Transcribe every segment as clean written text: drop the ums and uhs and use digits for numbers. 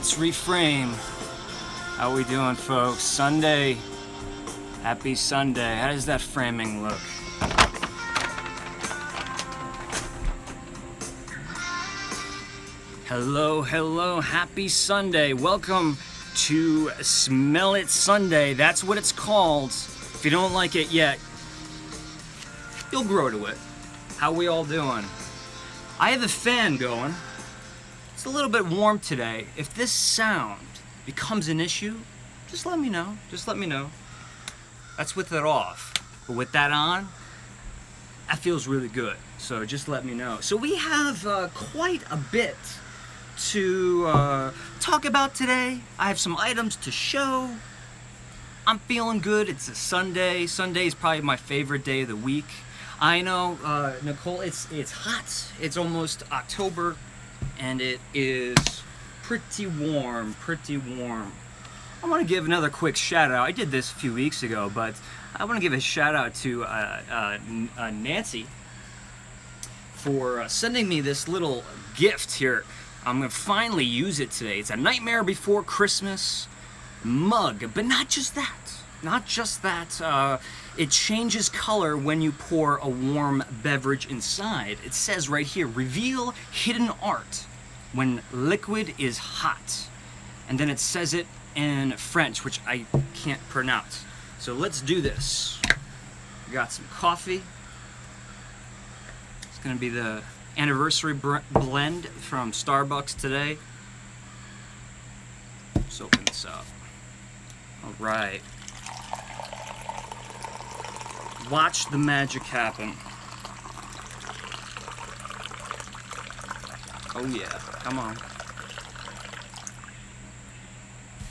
Let's reframe. How we doing, folks? Sunday. Happy Sunday. How does that framing look? Hello, hello. Happy Sunday. Welcome to Smell It Sunday. That's what it's called. If you don't like it yet, you'll grow to it. How we all doing? I have a fan going. It's a little bit warm today. If this sound becomes an issue, just let me know. Just let me know. That's with it off. But with that on, that feels really good. So just let me know. So we have quite a bit to talk about today. I have some items to show. I'm feeling good. It's a Sunday. Sunday is probably my favorite day of the week. I know, Nicole, it's hot. It's almost October, and it is pretty warm, pretty warm. I want to give another quick shout out. I did this a few weeks ago, but I want to give a shout out to Nancy for sending me this little gift here. I'm going to finally use it today. It's a Nightmare Before Christmas mug, but not just that. Not just that. It changes color when you pour a warm beverage inside. It says right here, reveal hidden art when liquid is hot. And then it says it in French, which I can't pronounce. So let's do this. We got some coffee. It's gonna be the anniversary blend from Starbucks today. Let's open this up. All right. Watch the magic happen. Oh yeah, come on.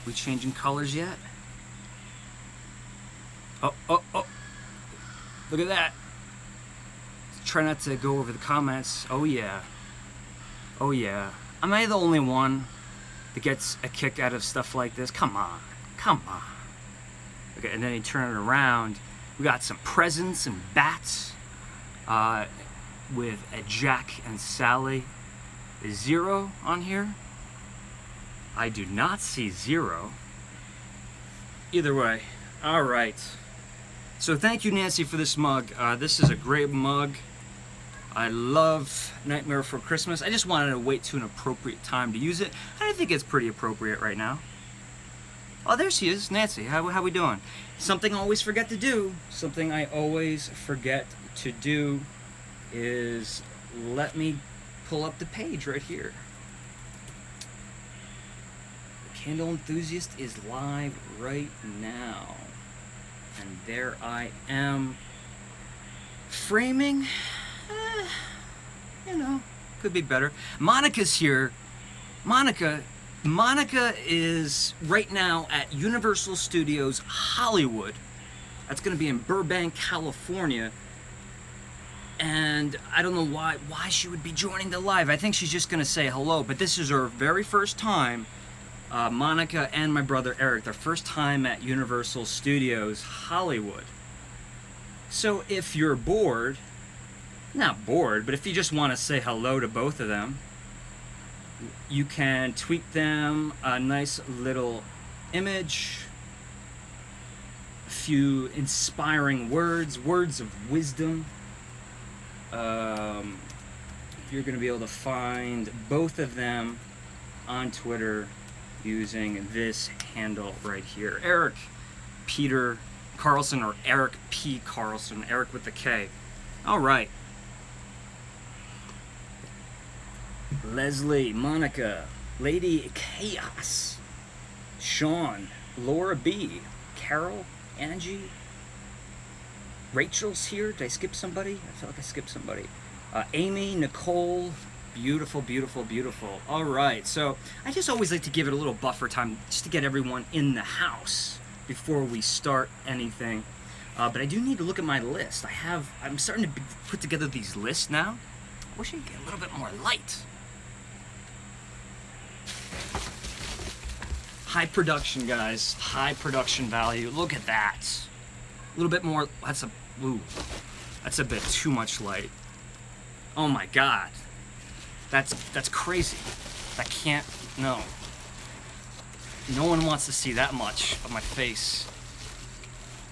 We changing colors yet? Oh, oh, oh. Look at that. Try not to go over the comments. Oh yeah. Oh yeah. Am I the only one that gets a kick out of stuff like this? Come on. Come on. Okay, and then you turn it around. We got some presents and bats with a Jack and Sally. Is 0 on here? I do not see 0. Either way, all right. So thank you, Nancy, for this mug. This is a great mug. I love Nightmare Before Christmas. I just wanted to wait to an appropriate time to use it. I think it's pretty appropriate right now. Oh, there she is, Nancy. How we doing? Something I always forget to do. Something I always forget to do is let me pull up the page right here. The Candle Enthusiast is live right now. And there I am. Framing, you know, could be better. Monica's here. Monica is right now at Universal Studios Hollywood. That's going to be in Burbank, California. And I don't know why she would be joining the live. I think she's just going to say hello. But this is her very first time, Monica and my brother Eric, their first time at Universal Studios Hollywood. So if you're bored, not bored, but if you just want to say hello to both of them, you can tweet them a nice little image, a few inspiring words of wisdom. You're going to be able to find both of them on Twitter using this handle right here. Eric Peter Carlson, or Eric P. Carlson, Eric with the K. All right. Leslie, Monica, Lady Chaos, Sean, Laura B, Carol, Angie, Rachel's here. Did I skip somebody? I feel like I skipped somebody. Amy, Nicole, beautiful, beautiful, beautiful. All right, so I just always like to give it a little buffer time just to get everyone in the house before we start anything. But I do need to look at my list. I'm starting to put together these lists now. I wish I could get a little bit more light. High production, guys. High production value. Look at that. A little bit more. That's a bit too much light. Oh my God. That's crazy. That can't. No. No one wants to see that much of my face.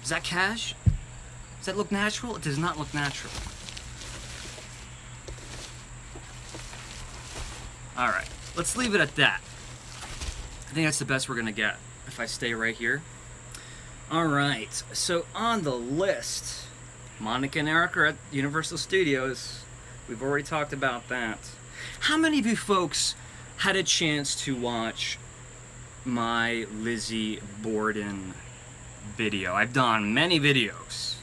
Is that cash? Does that look natural? It does not look natural. Alright, let's leave it at that. I think that's the best we're gonna get if I stay right here. Alright, so on the list, Monica and Eric are at Universal Studios. We've already talked about that. How many of you folks had a chance to watch my Lizzie Borden video? I've done many videos.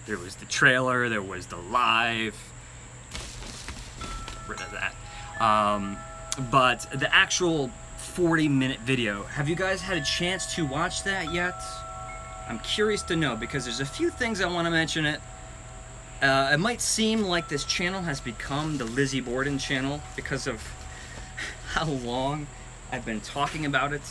There was the trailer, there was the live, rid of that. But the actual 40-minute video, have you guys had a chance to watch that yet? I'm curious to know, because there's a few things I want to mention it. It might seem like this channel has become the Lizzie Borden channel because of how long I've been talking about it.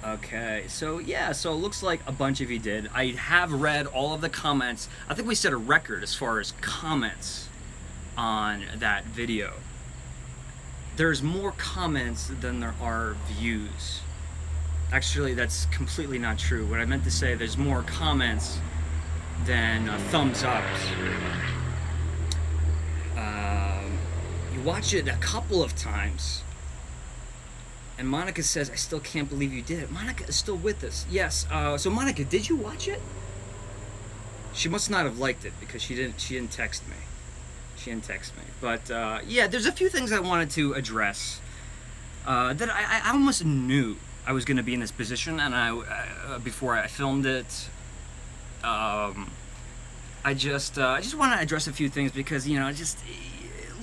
Okay, so yeah, so it looks like a bunch of you did. I have read all of the comments. I think we set a record as far as comments on that video. There's more comments than there are views. Actually, that's completely not true. What I meant to say, there's more comments than thumbs ups. You watch it a couple of times, and Monica says, I still can't believe you did it. Monica is still with us. Yes, so Monica, did you watch it? She must not have liked it because she didn't text me. She didn't text me. But yeah, there's a few things I wanted to address that I almost knew I was going to be in this position, and before I filmed it, I just want to address a few things because, you know,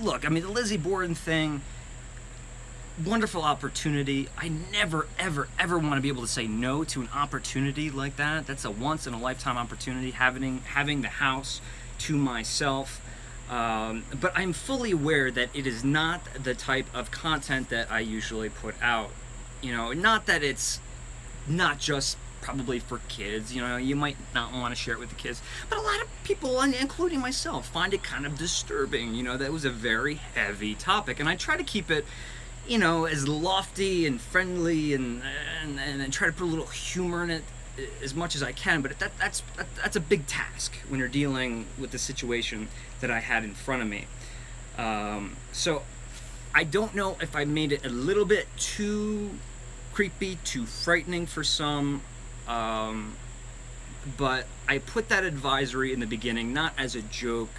look, I mean, the Lizzie Borden thing, wonderful opportunity. I never, ever, ever want to be able to say no to an opportunity like that. That's a once-in-a-lifetime opportunity, having the house to myself. But I'm fully aware that it is not the type of content that I usually put out. You know, not that it's not just probably for kids, you know, you might not want to share it with the kids, but a lot of people, including myself, find it kind of disturbing. You know, that was a very heavy topic, and I try to keep it, you know, as lofty and friendly and try to put a little humor in it as much as I can, but that's a big task when you're dealing with the situation that I had in front of me. So I don't know if I made it a little bit too creepy, too frightening for some, but I put that advisory in the beginning not as a joke,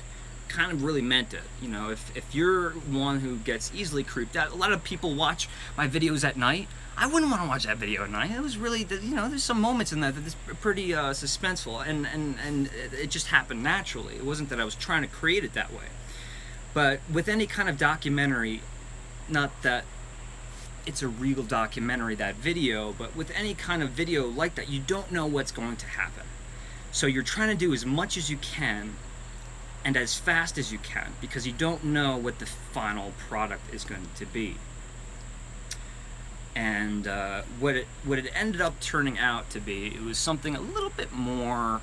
kind of really meant it. You know, if you're one who gets easily creeped out, a lot of people watch my videos at night. I wouldn't want to watch that video at night. It was really, you know, there's some moments in that that's pretty suspenseful, and it just happened naturally. It wasn't that I was trying to create it that way. But with any kind of documentary, not that it's a real documentary, that video, but with any kind of video like that, you don't know what's going to happen. So you're trying to do as much as you can and as fast as you can, because you don't know what the final product is going to be. And what it ended up turning out to be, it was something a little bit more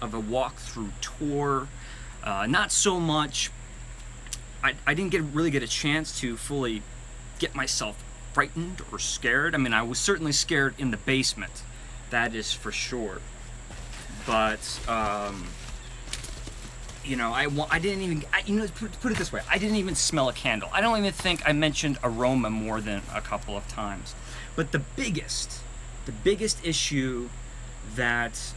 of a walkthrough tour. Not so much, I didn't really get a chance to fully get myself frightened or scared. I mean, I was certainly scared in the basement, that is for sure. But you know, I didn't even, you know, put it this way, I didn't even smell a candle. I don't even think I mentioned aroma more than a couple of times. But the biggest issue that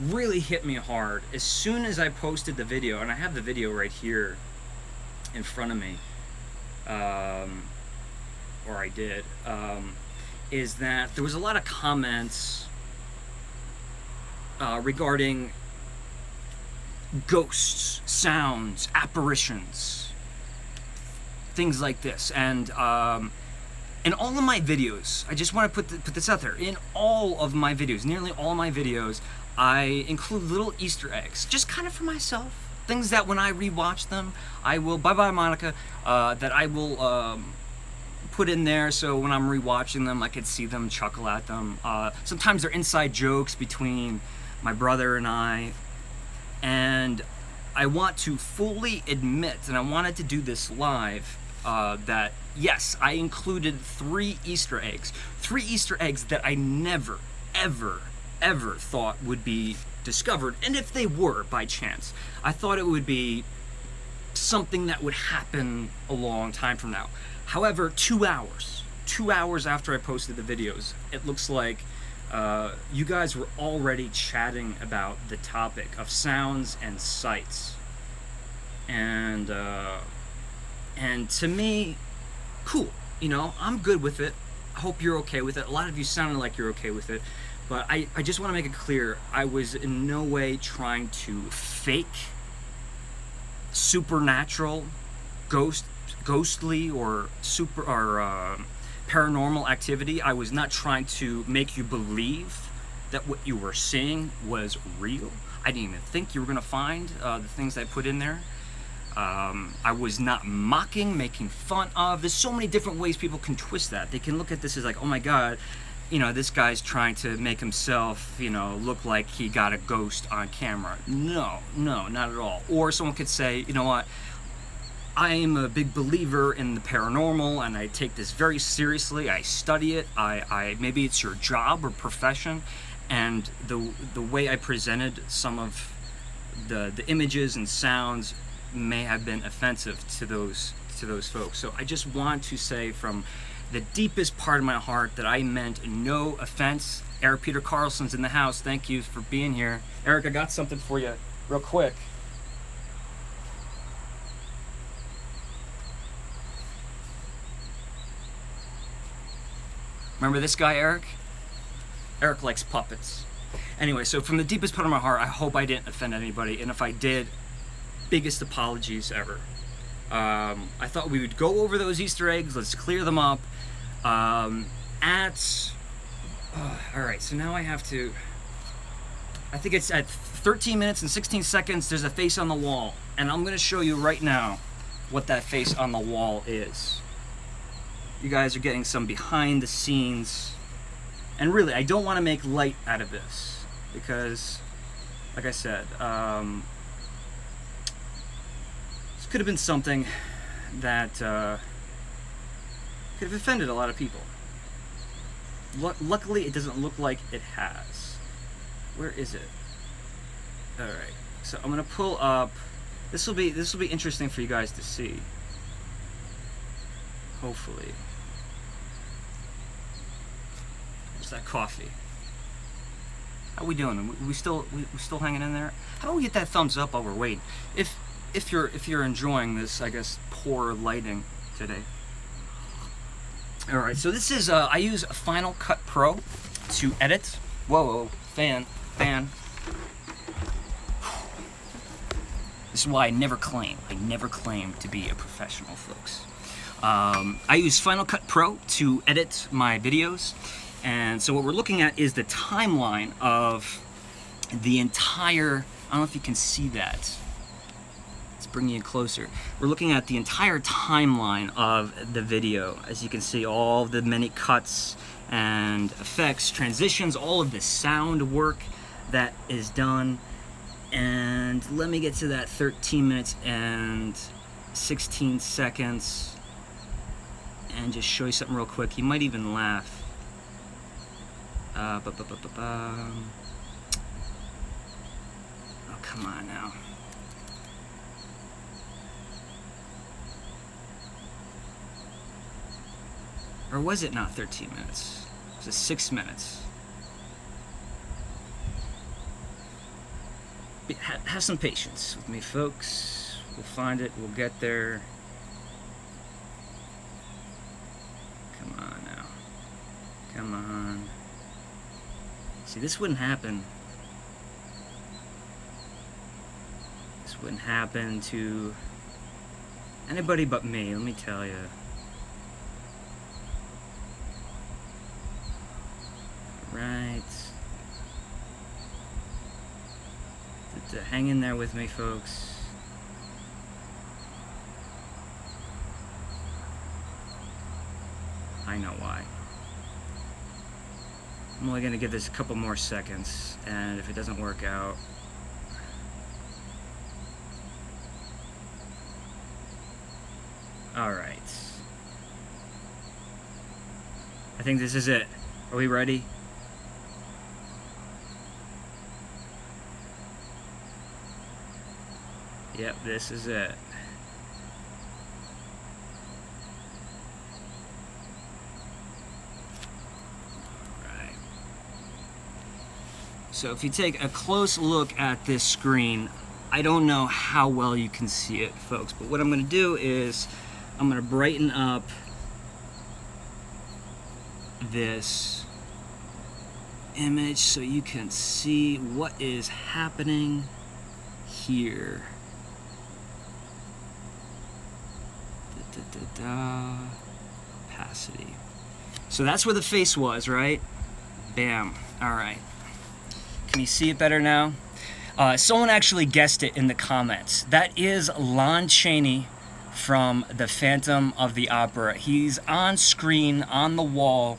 really hit me hard, as soon as I posted the video, and I have the video right here in front of me, or I did, is that there was a lot of comments regarding ghosts, sounds, apparitions, things like this. And in all of my videos, I just want to put this out there, in all of my videos, nearly all of my videos, I include little Easter eggs, just kind of for myself, things that when I rewatch them, I will, bye-bye Monica, that I will put in there, so when I'm rewatching them, I could see them, chuckle at them. Sometimes they're inside jokes between my brother and I. And I want to fully admit, and I wanted to do this live, that, yes, I included 3 Easter eggs. 3 Easter eggs that I never, ever, ever thought would be discovered. And if they were, by chance, I thought it would be something that would happen a long time from now. However, 2 hours after I posted the videos, it looks like you guys were already chatting about the topic of sounds and sights. And to me, cool. You know, I'm good with it. I hope you're okay with it. A lot of you sounded like you're okay with it. But I just want to make it clear, I was in no way trying to fake supernatural, ghostly, or paranormal activity. I was not trying to make you believe that what you were seeing was real. I didn't even think you were going to find the things I put in there. I was not mocking, making fun of. There's so many different ways people can twist that. They can look at this as like, oh my God, you know, this guy's trying to make himself, you know, look like he got a ghost on camera. No, not at all. Or someone could say, you know what, I am a big believer in the paranormal and I take this very seriously. I study it. Maybe it's your job or profession, and the way I presented some of the images and sounds may have been offensive to those folks. So I just want to say from the deepest part of my heart that I meant no offense. Eric Peter Carlson's in the house. Thank you for being here. Eric, I got something for you real quick. Remember this guy, Eric? Eric likes puppets. Anyway, so from the deepest part of my heart, I hope I didn't offend anybody, and if I did, biggest apologies ever. I thought we would go over those Easter eggs. Let's clear them up. All right, so now I have to, I think it's at 13 minutes and 16 seconds, there's a face on the wall. And I'm going to show you right now what that face on the wall is. You guys are getting some behind the scenes. And really, I don't want to make light out of this. Because, like I said, this could have been something that could have offended a lot of people. Luckily, it doesn't look like it has. Where is it? All right. So I'm gonna pull up. This will be interesting for you guys to see. Hopefully. Where's that coffee? How we doing? We still hanging in there? How do we get that thumbs up while we're waiting? If you're enjoying this, I guess, poor lighting today. All right, so this is I use Final Cut Pro to edit. Whoa, fan. This is why I never claim to be a professional, folks. I use Final Cut Pro to edit my videos, and so what we're looking at is the timeline of the entire. I don't know if you can see that. Bring you closer. We're looking at the entire timeline of the video. As you can see, all of the many cuts and effects, transitions, all of the sound work that is done. And let me get to that 13 minutes and 16 seconds and just show you something real quick. You might even laugh. Oh, come on now. Or was it not 13 minutes? It was 6 minutes. Have some patience with me, folks. We'll find it. We'll get there. Come on now. Come on. See, this wouldn't happen. This wouldn't happen to anybody but me, let me tell you. Right. Hang in there with me, folks. I know why. I'm only going to give this a couple more seconds, and if it doesn't work out, All right. I think this is it. Are we ready? Yep, this is it. Alright. So if you take a close look at this screen, I don't know how well you can see it, folks, but what I'm going to do is I'm going to brighten up this image so you can see what is happening here. Opacity. So that's where the face was, right? Bam. All right. Can you see it better now? Someone actually guessed it in the comments. That is Lon Chaney from The Phantom of the Opera. He's on screen, on the wall,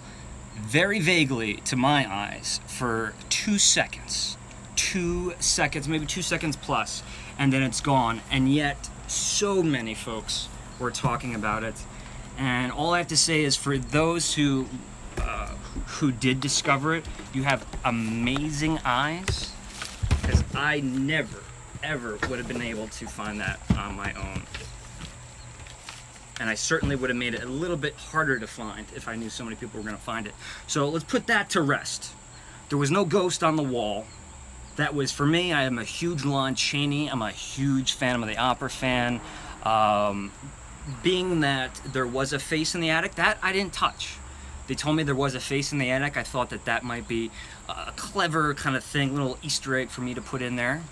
very vaguely to my eyes, for 2 seconds. 2 seconds, maybe 2 seconds plus, and then it's gone. And yet, so many folks were talking about it. And all I have to say is, for those who did discover it, you have amazing eyes, because I never, ever would have been able to find that on my own. And I certainly would have made it a little bit harder to find if I knew so many people were going to find it. So let's put that to rest. There was no ghost on the wall. That was, for me, I am a huge Lon Chaney. I'm a huge Phantom of the Opera fan. Being that there was a face in the attic, that I didn't touch. They told me there was a face in the attic. I thought that that might be a clever kind of thing, little Easter egg for me to put in there.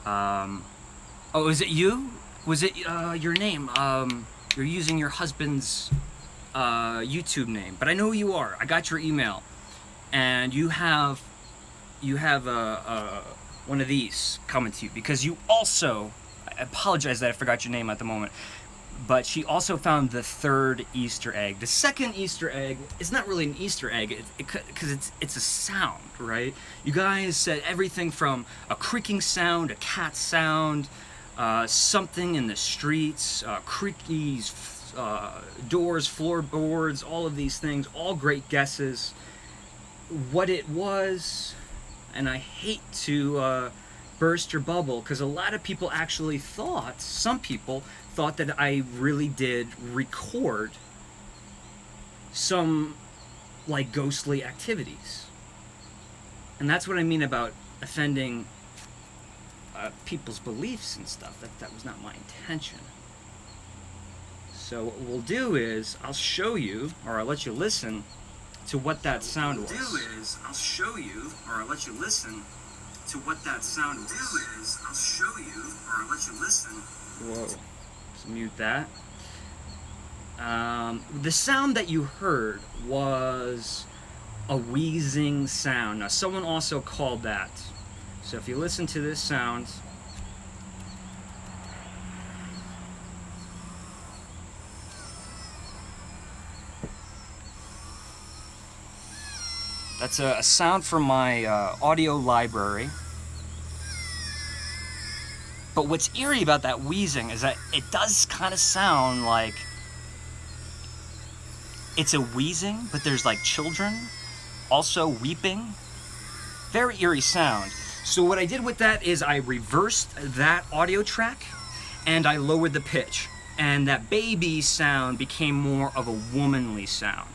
Oh, is it you? Was it your name? You're using your husband's YouTube name, but I know who you are. I got your email, and you have one of these coming to you, because you also, I apologize that I forgot your name at the moment, but she also found the 3rd Easter egg. The 2nd Easter egg is not really an Easter egg, because it's a sound, right? You guys said everything from a creaking sound, a cat sound, something in the streets, creakies, doors, floorboards, all of these things, all great guesses. What it was, and I hate to burst your bubble, because a lot of people actually thought, some people thought that I really did record some like ghostly activities. And that's what I mean about offending people's beliefs and stuff. That was not my intention. So what we'll do is I'll show you, or I'll let you listen to what that sound was. I'll show you, or I'll let you listen to what that sound was. I'll show you, or I'll let you listen. Whoa. Let's mute that. The sound that you heard was a wheezing sound. Now, someone also called that. So if you listen to this sound, that's a sound from my audio library. But what's eerie about that wheezing is that it does kind of sound like it's a wheezing, but there's like children also weeping. Very eerie sound. So what I did with that is I reversed that audio track and I lowered the pitch. And that baby sound became more of a womanly sound.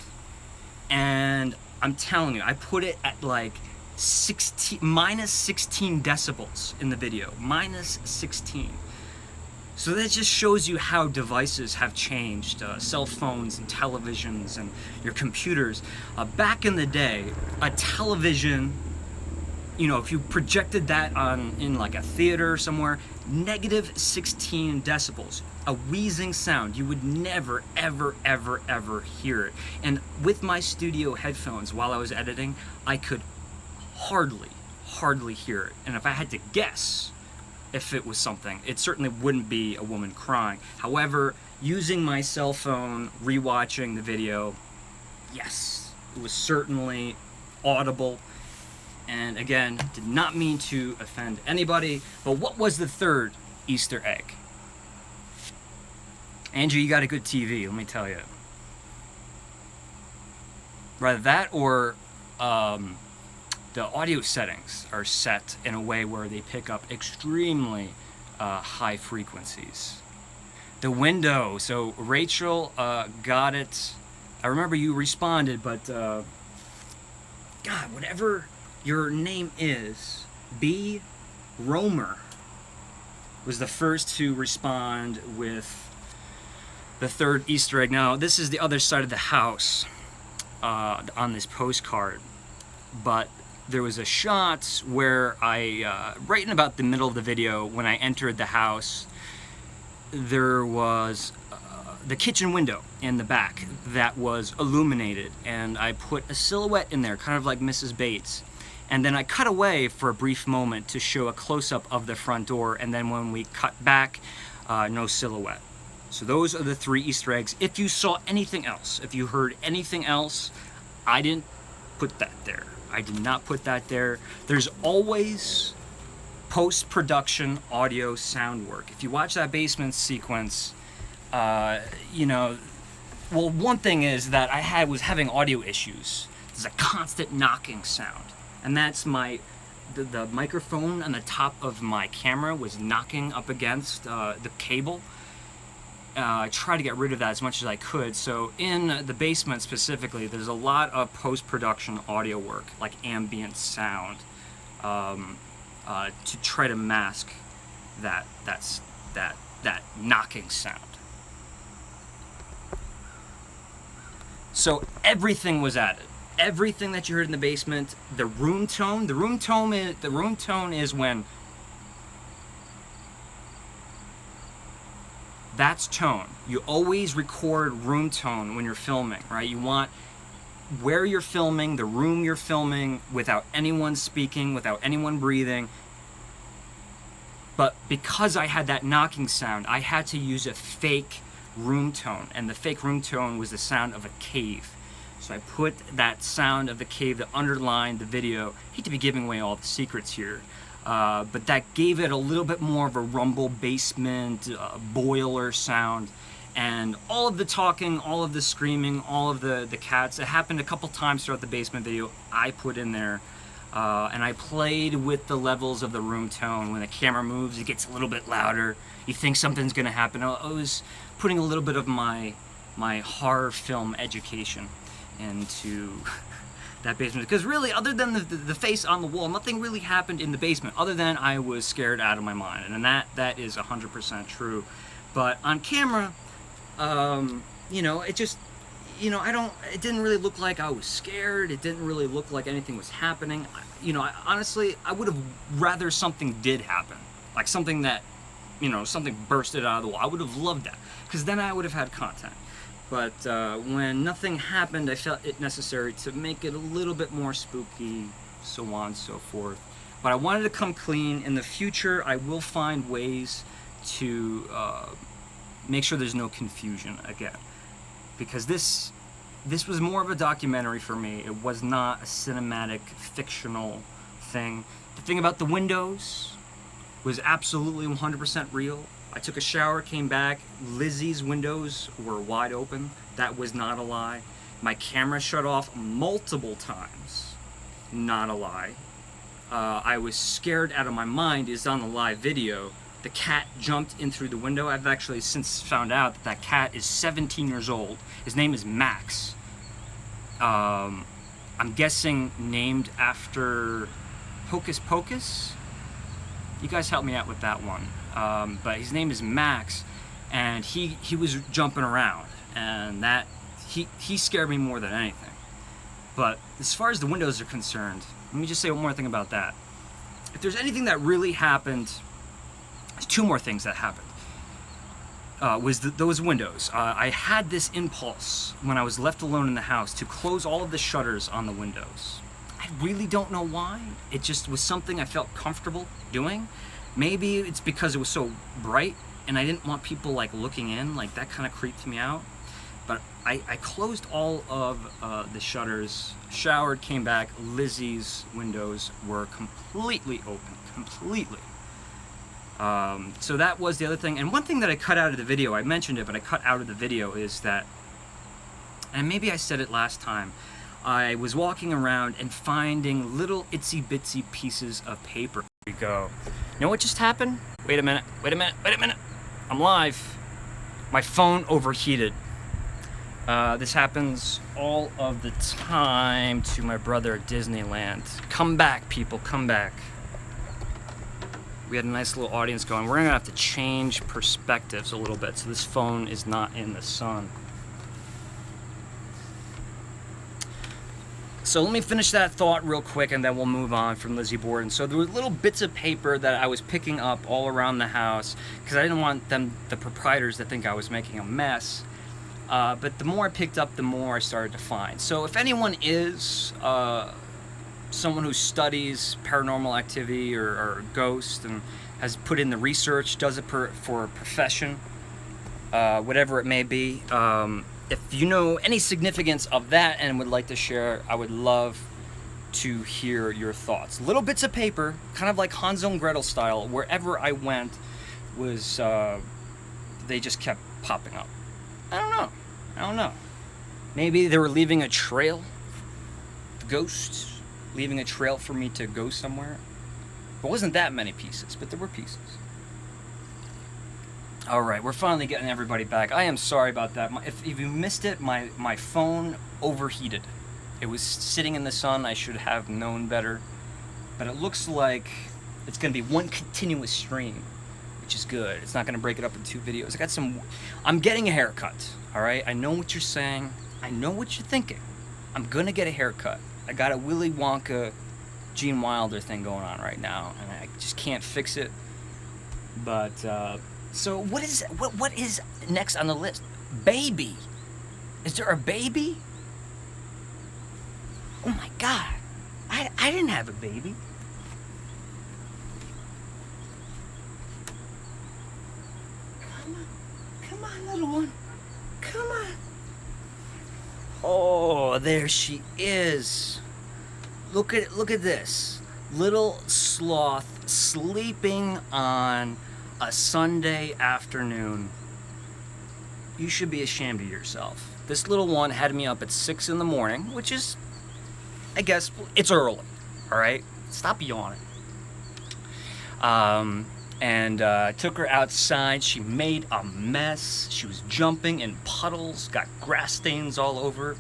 And I'm telling you, I put it at like minus 16 decibels in the video. Minus 16. So that just shows you how devices have changed. Cell phones and televisions and your computers. Back in the day, a television, you know, if you projected that in like a theater somewhere, negative 16 decibels. A wheezing sound. You would never, ever, ever, ever hear it. And with my studio headphones while I was editing, I could hardly hear it. And if I had to guess if it was something, it certainly wouldn't be a woman crying. However, using my cell phone, rewatching the video, yes, it was certainly audible. And again, did not mean to offend anybody. But what was the 3rd Easter egg? Andrew, you got a good TV, let me tell you. Rather that or the audio settings are set in a way where they pick up extremely high frequencies. The window, so Rachel got it. I remember you responded, but God, whatever your name is, B. Romer was the first to respond with the third Easter egg. Now, this is the other side of the house on this postcard, but there was a shot where I, right in about the middle of the video, when I entered the house, there was the kitchen window in the back that was illuminated, and I put a silhouette in there, kind of like Mrs. Bates. And then I cut away for a brief moment to show a close-up of the front door, and then when we cut back, no silhouette. So those are the 3 Easter eggs. If you saw anything else, if you heard anything else, I didn't put that there. I did not put that there. There's always post-production audio sound work. If you watch that basement sequence, you know, well, one thing is that I was having audio issues. There's a constant knocking sound. And that's the microphone on the top of my camera was knocking up against the cable. I tried to get rid of that as much as I could. So in the basement specifically, there's a lot of post-production audio work, like ambient sound, to try to mask that knocking sound. So everything was added. Everything that you heard in the basement, the room tone is when that's tone. You always record room tone when you're filming, right? You want where you're filming, the room you're filming, without anyone speaking, without anyone breathing. But because I had that knocking sound, I had to use a fake room tone, and the fake room tone was the sound of a cave. So I put that sound of the cave that underlined the video. I hate to be giving away all the secrets here, but that gave it a little bit more of a rumble basement, boiler sound. And all of the talking, all of the screaming, all of the cats, it happened a couple times throughout the basement video, I put in there. And I played with the levels of the room tone. When the camera moves, it gets a little bit louder. You think something's gonna happen. I was putting a little bit of my horror film education into that basement, because really, other than the face on the wall, nothing really happened in the basement other than I was scared out of my mind, and that is 100% true. But on camera, you know, it just, you know, it didn't really look like I was scared. It didn't really look like anything was happening. You know, honestly, I would have rather something did happen, like something that, you know, something bursted out of the wall. I would have loved that, because then I would have had content. But when nothing happened, I felt it necessary to make it a little bit more spooky, so on and so forth. But I wanted to come clean. In the future, I will find ways to make sure there's no confusion again. Because this was more of a documentary for me. It was not a cinematic, fictional thing. The thing about the windows was absolutely 100% real. I took a shower, came back, Lizzie's windows were wide open. That was not a lie. My camera shut off multiple times. Not a lie. I was scared out of my mind. Is on the live video. The cat jumped in through the window. I've actually since found out that that cat is 17 years old. His name is Max. I'm guessing named after Hocus Pocus? You guys help me out with that one. But his name is Max, and he was jumping around, and that he scared me more than anything. But as far as the windows are concerned, let me just say one more thing about that. If there's anything that really happened, there's 2 more things that happened. Those windows. I had this impulse when I was left alone in the house to close all of the shutters on the windows. I really don't know why. It just was something I felt comfortable doing. Maybe it's because it was so bright and I didn't want people like looking in, like that kind of creeped me out. But I closed all of the shutters, showered, came back. Lizzie's windows were completely open, completely. So that was the other thing. And one thing that I cut out of the video, I mentioned it, but I cut out of the video, is that, and maybe I said it last time, I was walking around and finding little itsy bitsy pieces of paper. Here we go. You know what just happened? Wait a minute, wait a minute, wait a minute. I'm live. My phone overheated. This happens all of the time to my brother at Disneyland. Come back, people, come back. We had a nice little audience going. We're gonna have to change perspectives a little bit so this phone is not in the sun. So let me finish that thought real quick and then we'll move on from Lizzie Borden. So there were little bits of paper that I was picking up all around the house because I didn't want the proprietors to think I was making a mess. But the more I picked up, the more I started to find. So if anyone is someone who studies paranormal activity or ghosts and has put in the research, does it for a profession, whatever it may be, if you know any significance of that and would like to share, I would love to hear your thoughts. Little bits of paper, kind of like Hansel and Gretel style, wherever I went was, they just kept popping up. I don't know. Maybe they were leaving a trail, ghosts, leaving a trail for me to go somewhere. It wasn't that many pieces, but there were pieces. All right, we're finally getting everybody back. I am sorry about that. If you missed it, my phone overheated. It was sitting in the sun. I should have known better. But it looks like it's going to be one continuous stream, which is good. It's not going to break it up in 2 videos. I'm getting a haircut, all right? I know what you're saying. I know what you're thinking. I'm going to get a haircut. I got a Willy Wonka, Gene Wilder thing going on right now, and I just can't fix it. But, so what is next on the list? Baby. Is there a baby? Oh my God. I didn't have a baby. Come on, little one. Come on. Oh, there she is. Look at this. Little sloth sleeping on a Sunday afternoon. You should be ashamed of yourself. This little one had me up at 6 in the morning, which is, I guess, it's early, all right? Stop yawning. And took her outside. She made a mess. She was jumping in puddles, got grass stains all over,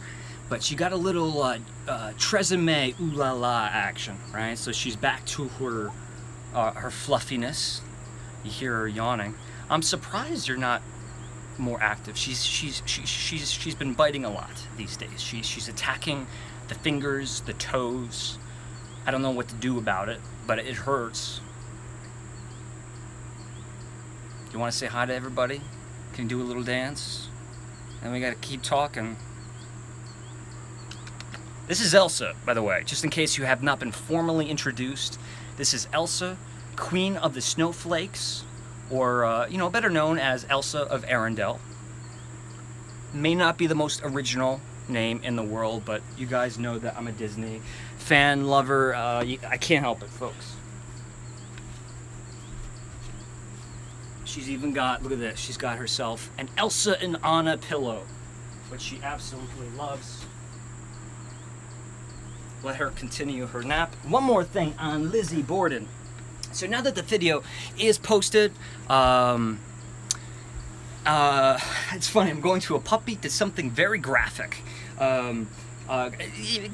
but she got a little tresemme ooh la la action, right? So she's back to her fluffiness. You hear her yawning. I'm surprised you're not more active. She's been biting a lot these days. She's attacking the fingers, the toes. I don't know what to do about it, but it hurts. You want to say hi to everybody? Can you do a little dance? And we got to keep talking. This is Elsa, by the way, just in case you have not been formally introduced. This is Elsa, Queen of the Snowflakes, or, better known as Elsa of Arendelle. May not be the most original name in the world, but you guys know that I'm a Disney fan, lover. I can't help it, folks. She's even got, look at this, she's got herself an Elsa and Anna pillow, which she absolutely loves. Let her continue her nap. One more thing on Lizzie Borden. So now that the video is posted, it's funny, I'm going to a puppy to something very graphic.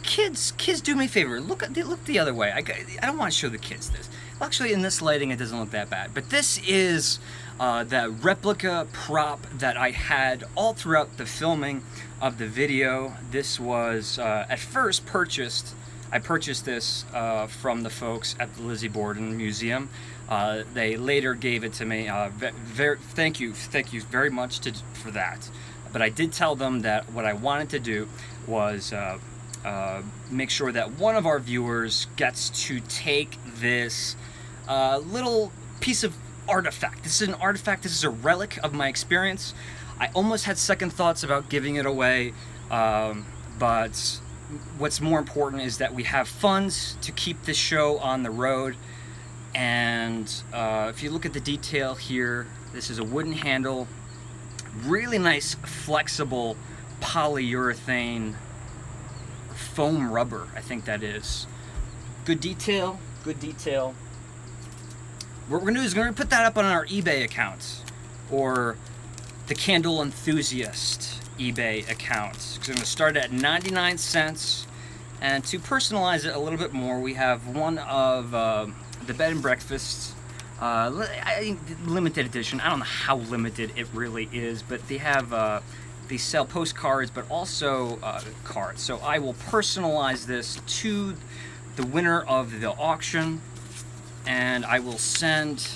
Kids, do me a favor. Look the other way. I don't want to show the kids this. Actually, in this lighting, it doesn't look that bad. But this is the replica prop that I had all throughout the filming of the video. This was at first purchased. I purchased this from the folks at the Lizzie Borden Museum. They later gave it to me. Thank you very much for that. But I did tell them that what I wanted to do was make sure that one of our viewers gets to take this little piece of artifact. This is an artifact. This is a relic of my experience. I almost had second thoughts about giving it away, but what's more important is that we have funds to keep this show on the road, And if you look at the detail here, this is a wooden handle, really nice flexible polyurethane foam rubber, I think that is. Good detail, good detail. What we're gonna do is we're gonna put that up on our eBay account, or the Candle Enthusiast eBay account. So I'm gonna start at 99 cents, and to personalize it a little bit more, we have one of the bed and breakfasts, limited edition. I don't know how limited it really is, but they have they sell postcards, but also cards. So I will personalize this to the winner of the auction, and I will send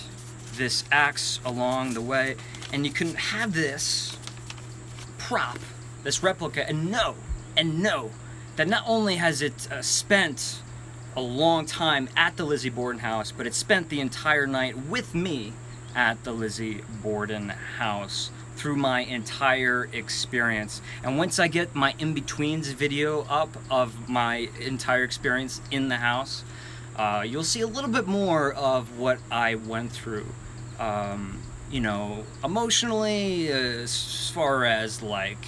this axe along the way, and you can have this prop, this replica, and know that not only has it spent a long time at the Lizzie Borden house, but it spent the entire night with me at the Lizzie Borden house through my entire experience. And once I get my in-betweens video up of my entire experience in the house, you'll see a little bit more of what I went through, you know, emotionally, as far as like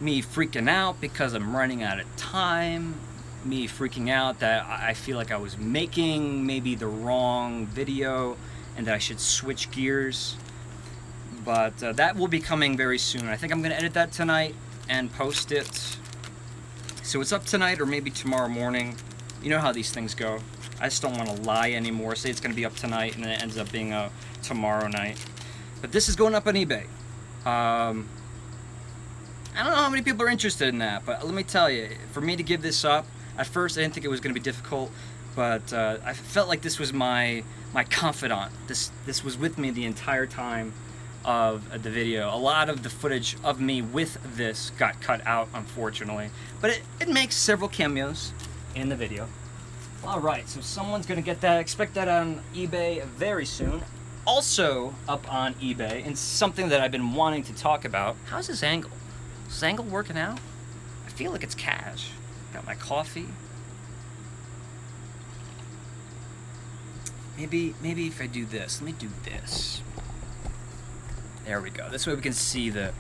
me freaking out because I'm running out of time, me freaking out that I feel like I was making maybe the wrong video and that I should switch gears. But that will be coming very soon. I think I'm going to edit that tonight and post it. So it's up tonight or maybe tomorrow morning. You know how these things go. I just don't want to lie anymore. Say it's going to be up tonight and then it ends up being tomorrow night. But this is going up on eBay. I don't know how many people are interested in that, but let me tell you, for me to give this up, at first I didn't think it was going to be difficult, but I felt like this was my confidant. This was with me the entire time of the video. A lot of the footage of me with this got cut out, unfortunately, but it makes several cameos in the video. Alright, so someone's gonna get that. Expect that on eBay very soon. Also up on eBay, and something that I've been wanting to talk about. How's this angle? Is this angle working out? I feel like it's cash. Got my coffee. Maybe if I do this. Let me do this. There we go. This way we can see the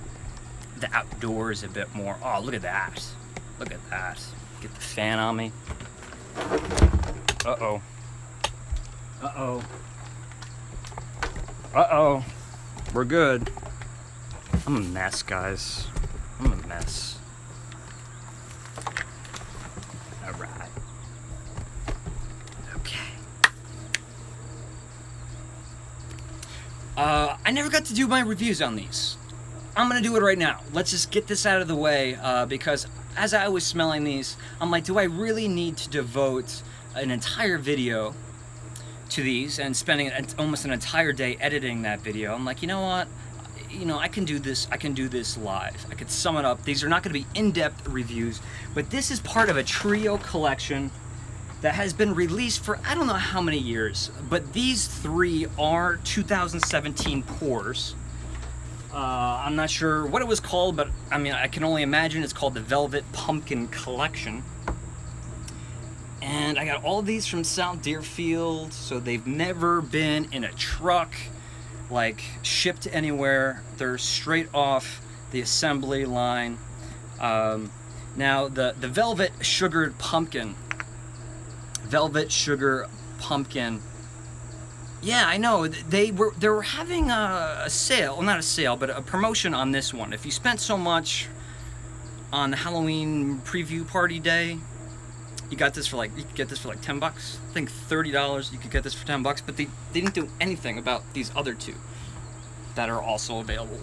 outdoors a bit more. Oh, look at that. Look at that. Get the fan on me. Uh-oh. Uh-oh. Uh-oh. We're good. I'm a mess, guys. I'm a mess. Alright. Okay. I never got to do my reviews on these. I'm gonna do it right now. Let's just get this out of the way, because as I was smelling these, I'm like, do I really need to devote an entire video to these and spending almost an entire day editing that video? I'm like, you know what? You know, I can do this live. I could sum it up. These are not going to be in-depth reviews, but this is part of a trio collection that has been released for I don't know how many years, but these three are 2017 pours. I'm not sure what it was called, but I mean, I can only imagine it's called the Velvet Pumpkin Collection. And I got all of these from South Deerfield, so they've never been in a truck, like shipped anywhere. They're straight off the assembly line. Now the Velvet Sugar Pumpkin. Yeah, I know. They were having a sale, well, not a sale, but a promotion on this one. If you spent so much on the Halloween preview party day, you could get this for like $10. I think $30 you could get this for $10, but they didn't do anything about these other two that are also available.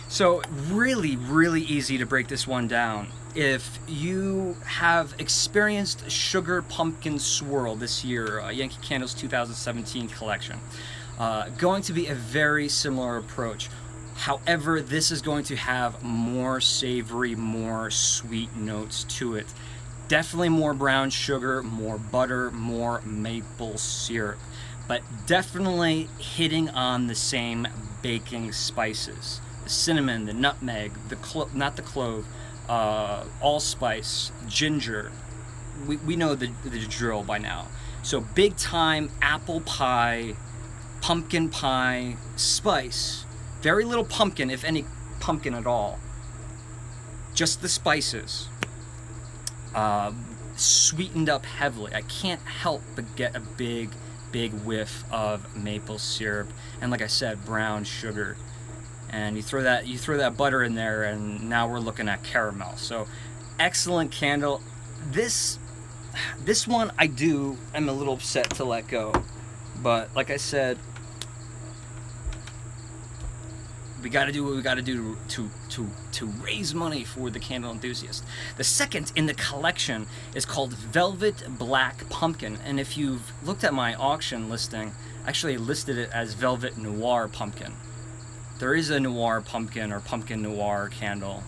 So really easy to break this one down. If you have experienced Sugar Pumpkin Swirl this year, Yankee Candle's 2017 collection, going to be a very similar approach. However, this is going to have more savory, more sweet notes to it. Definitely more brown sugar, more butter, more maple syrup, but definitely hitting on the same baking spices. The cinnamon, the nutmeg, not the clove, allspice, ginger. We know the drill by now. So big time apple pie, pumpkin pie spice. Very little pumpkin, if any pumpkin at all. Just the spices. Sweetened up heavily. I can't help but get a big whiff of maple syrup, and like I said, brown sugar. And you throw that butter in there, and now we're looking at caramel. So excellent candle. This one I'm a little upset to let go, but like I said, we got to do what we got to do to raise money for the Candle Enthusiast. The second in the collection is called Velvet Black Pumpkin, and if you've looked at my auction listing, I actually listed it as Velvet Noir Pumpkin. There is a Noir Pumpkin or Pumpkin Noir candle,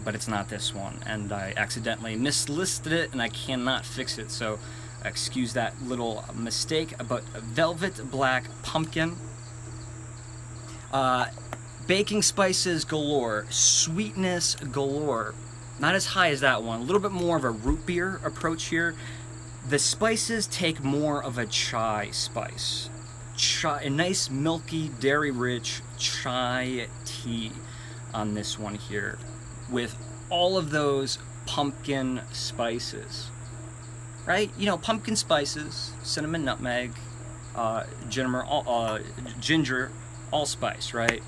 but it's not this one, and I accidentally mislisted it, and I cannot fix it, so excuse that little mistake. But Velvet Black Pumpkin. Baking spices galore, sweetness galore. Not as high as that one, a little bit more of a root beer approach here. The spices take more of a chai spice. A nice milky, dairy-rich chai tea on this one here, with all of those pumpkin spices, right? You know, pumpkin spices, cinnamon, nutmeg, ginger, allspice, right?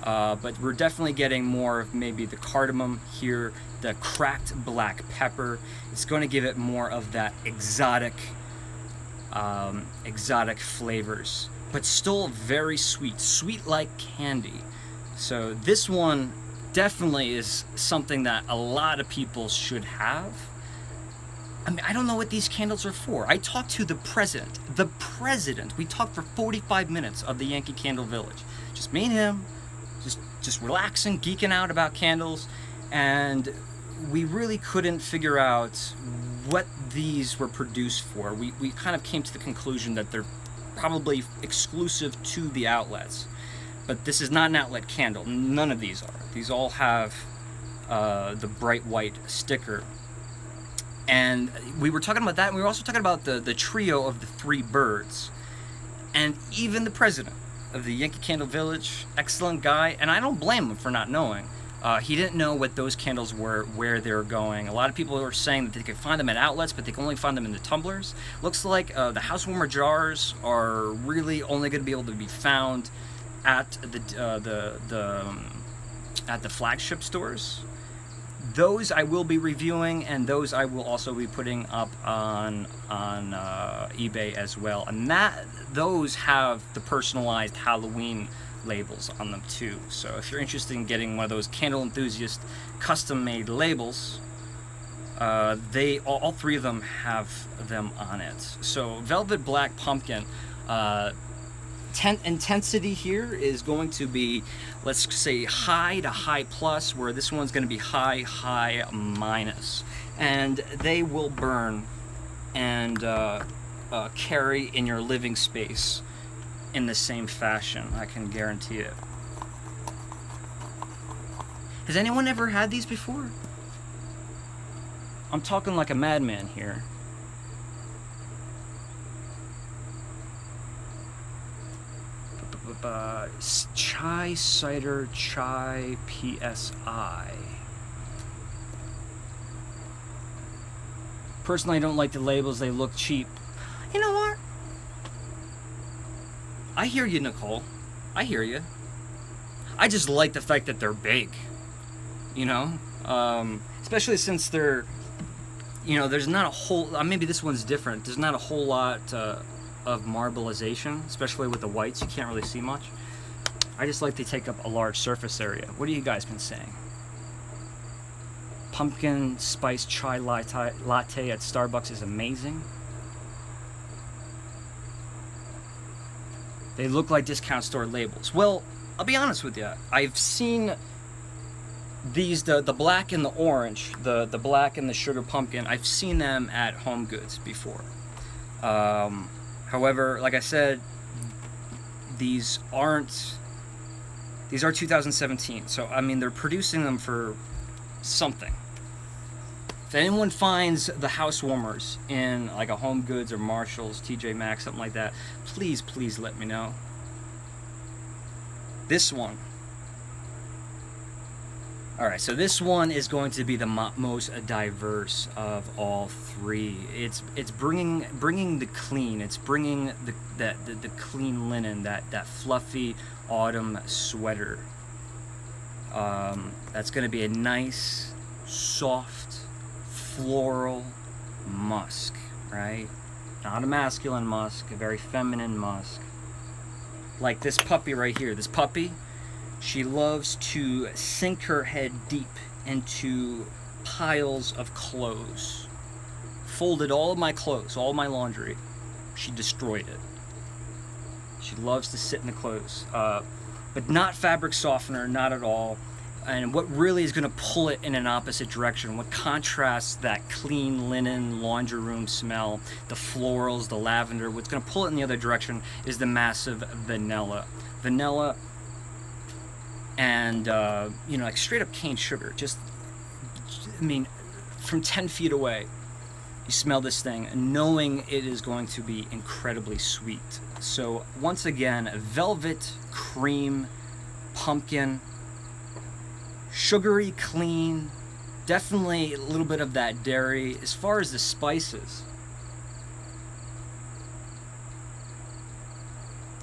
But we're definitely getting more of maybe the cardamom here, the cracked black pepper. It's going to give it more of that exotic flavors, but still very sweet like candy. So this one definitely is something that a lot of people should have. I mean, I don't know what these candles are for. I talked to the president. We talked for 45 minutes of the Yankee Candle Village. Just me and him, just relaxing, geeking out about candles, and we really couldn't figure out what these were produced for. We kind of came to the conclusion that they're probably exclusive to the outlets. But this is not an outlet candle. None of these are. These all have the bright white sticker. And we were talking about that, and we were also talking about the trio of the three birds. And even the president of the Yankee Candle Village, excellent guy, and I don't blame him for not knowing. He didn't know what those candles were, where they were going. A lot of people were saying that they could find them at outlets, but they can only find them in the tumblers. Looks like the house warmer jars are really only going to be able to be found at the flagship stores. Those I will be reviewing, and those I will also be putting up on eBay as well. And those have the personalized Halloween labels on them too. So if you're interested in getting one of those Candle Enthusiast custom-made labels, all three of them have them on it. So Velvet Black Pumpkin. Intensity here is going to be, let's say, high to high plus, where this one's going to be high minus, and they will burn and carry in your living space in the same fashion. I can guarantee it. Has anyone ever had these before? I'm talking like a madman here. Chai Cider Chai PSI. Personally, I don't like the labels. They look cheap. You know what? I hear you, Nicole. I hear you. I just like the fact that they're big. You know? Especially since they're... You know, there's not a whole... maybe this one's different. There's not a whole lot... of marbleization, especially with the whites. You can't really see much. I just like to take up a large surface area. What have you guys been saying? Pumpkin spice chai latte at Starbucks is amazing. They look like discount store labels. Well, I'll be honest with you. I've seen these, the black and the orange, the black and the sugar pumpkin. I've seen them at Home Goods before. However, like I said, these are 2017, so I mean they're producing them for something. If anyone finds the house warmers in like a Home Goods or Marshalls, TJ Maxx, something like that, please, please let me know. This one. Alright, so this one is going to be the most diverse of all three. It's bringing the clean. It's bringing the clean linen, that fluffy autumn sweater. That's going to be a nice, soft, floral musk, right? Not a masculine musk, a very feminine musk. Like this puppy right here. This puppy, she loves to sink her head deep into piles of clothes. Folded all of my clothes, all of my laundry. She destroyed it. She loves to sit in the clothes. But not fabric softener, not at all. And what really is going to pull it in an opposite direction, what contrasts that clean linen laundry room smell, the florals, the lavender, what's going to pull it in the other direction is the massive vanilla. Vanilla and, like straight up cane sugar. Just, I mean, from 10 feet away, you smell this thing, knowing it is going to be incredibly sweet. So, once again, velvet, cream, pumpkin, sugary, clean, definitely a little bit of that dairy. As far as the spices,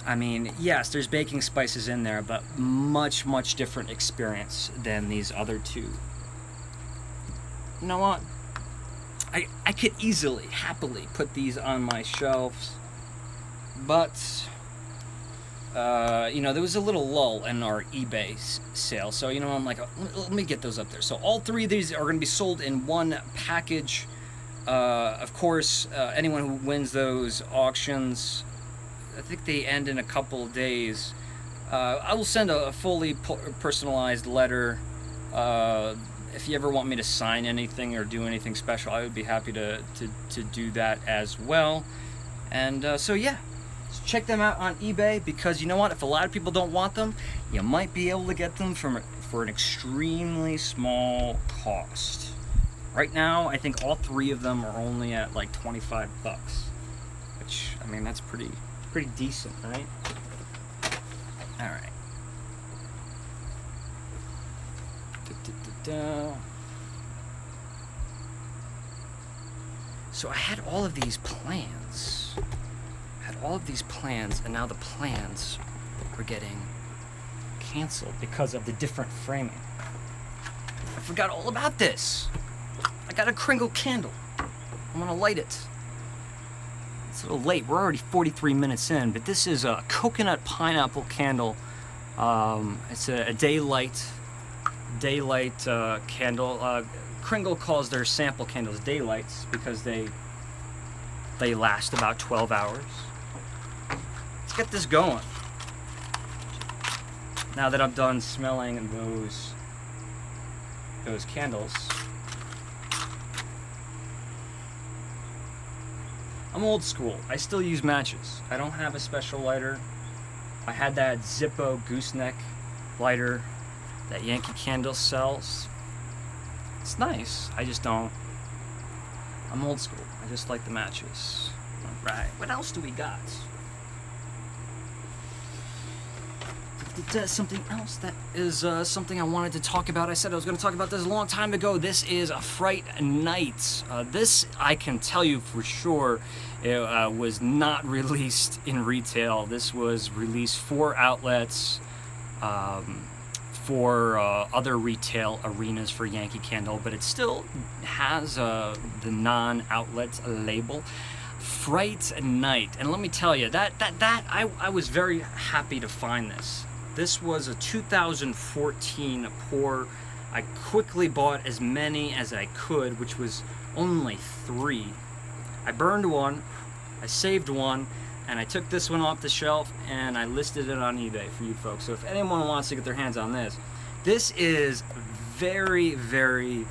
I mean, yes, there's baking spices in there, but much, much different experience than these other two. You know what? I could easily, happily put these on my shelves, but there was a little lull in our eBay sale, so I'm like, let me get those up there. So all three of these are going to be sold in one package. Of course, anyone who wins those auctions, I think they end in a couple of days. I will send a fully personalized letter. If you ever want me to sign anything or do anything special, I would be happy to do that as well. And so yeah. Check them out on eBay, because you know what? If a lot of people don't want them, you might be able to get them for an extremely small cost. Right now, I think all three of them are only at like $25, which, I mean, that's pretty decent, right? All right. So I had all of these plans. And now the plans are getting canceled because of the different framing. I forgot all about this. I got a Kringle candle. I'm gonna light it. It's a little late. We're already 43 minutes in, but this is a coconut pineapple candle. It's a daylight candle. Kringle calls their sample candles daylights because they last about 12 hours. Let's get this going. Now that I'm done smelling those candles, I'm old school. I still use matches. I don't have a special lighter. I had that Zippo gooseneck lighter that Yankee Candle sells. It's nice. I just don't. I'm old school. I just like the matches. All right. What else do we got? Something else that is something I wanted to talk about. I said I was going to talk about this a long time ago. This is a Fright Night. This, I can tell you for sure, it was not released in retail. This was released for outlets, for other retail arenas for Yankee Candle, but it still has the non-outlet label. Fright Night. And let me tell you, I was very happy to find this. This was a 2014 pour. I quickly bought as many as I could, which was only 3. I burned one, I saved one, and I took this one off the shelf and I listed it on eBay for you folks. So if anyone wants to get their hands on this, this is very, very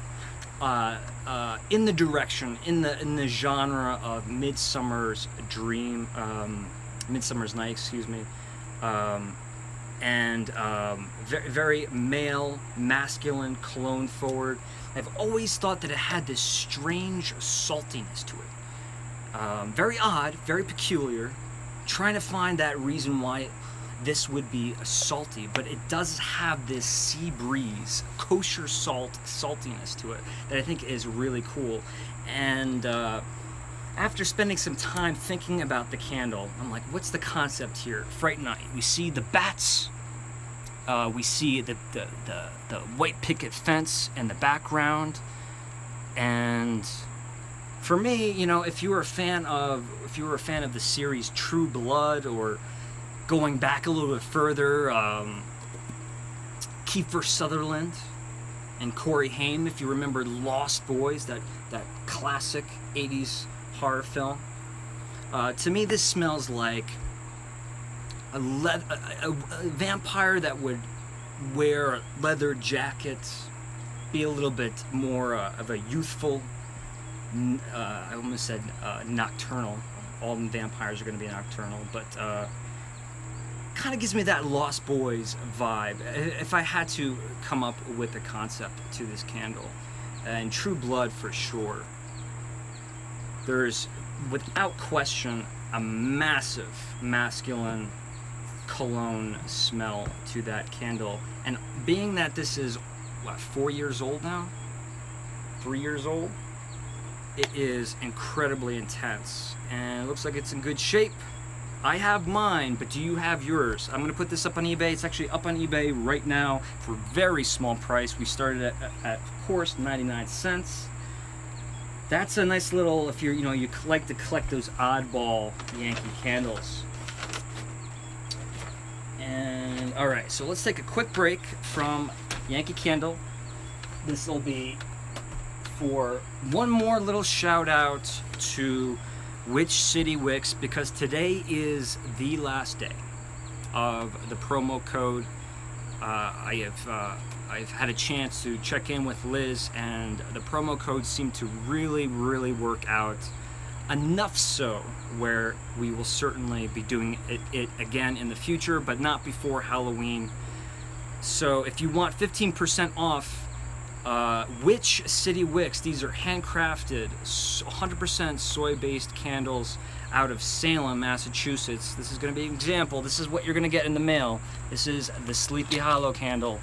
in the direction, in the genre of Midsummer's Night, excuse me. and very, very male, masculine, cologne forward. I've always thought that it had this strange saltiness to it. Very odd, very peculiar. Trying to find that reason why this would be salty, but it does have this sea breeze, kosher saltiness to it that I think is really cool. And after spending some time thinking about the candle, I'm like, what's the concept here? Fright Night. We see the bats. We see the white picket fence in the background. And for me, you know, if you were a fan of the series True Blood, or going back a little bit further, Kiefer Sutherland and Corey Haim, if you remember Lost Boys, that classic 80s horror film. To me, this smells like a vampire that would wear a leather jacket, be a little bit more of a youthful, I almost said nocturnal. All vampires are going to be nocturnal, but kind of gives me that Lost Boys vibe. If I had to come up with a concept to this candle, and True Blood for sure, there's without question a massive masculine cologne smell to that candle. And being that this is, what, 4 years old now? 3 years old? It is incredibly intense, and it looks like it's in good shape. I have mine, but do you have yours? I'm going to put this up on eBay. It's actually up on eBay right now for a very small price. We started at of course, 99 cents. That's a nice little, if you're, you like to collect those oddball Yankee candles. And all right, so let's take a quick break from Yankee Candle. This will be for one more little shout out to Which City Wicks, because today is the last day of the promo code. I've had a chance to check in with Liz, and the promo codes seem to really, really work out. Enough so where we will certainly be doing it again in the future, but not before Halloween. So if you want 15% off Which City Wicks, these are handcrafted, 100% soy-based candles out of Salem, Massachusetts. This is going to be an example. This is what you're going to get in the mail. This is the Sleepy Hollow candle.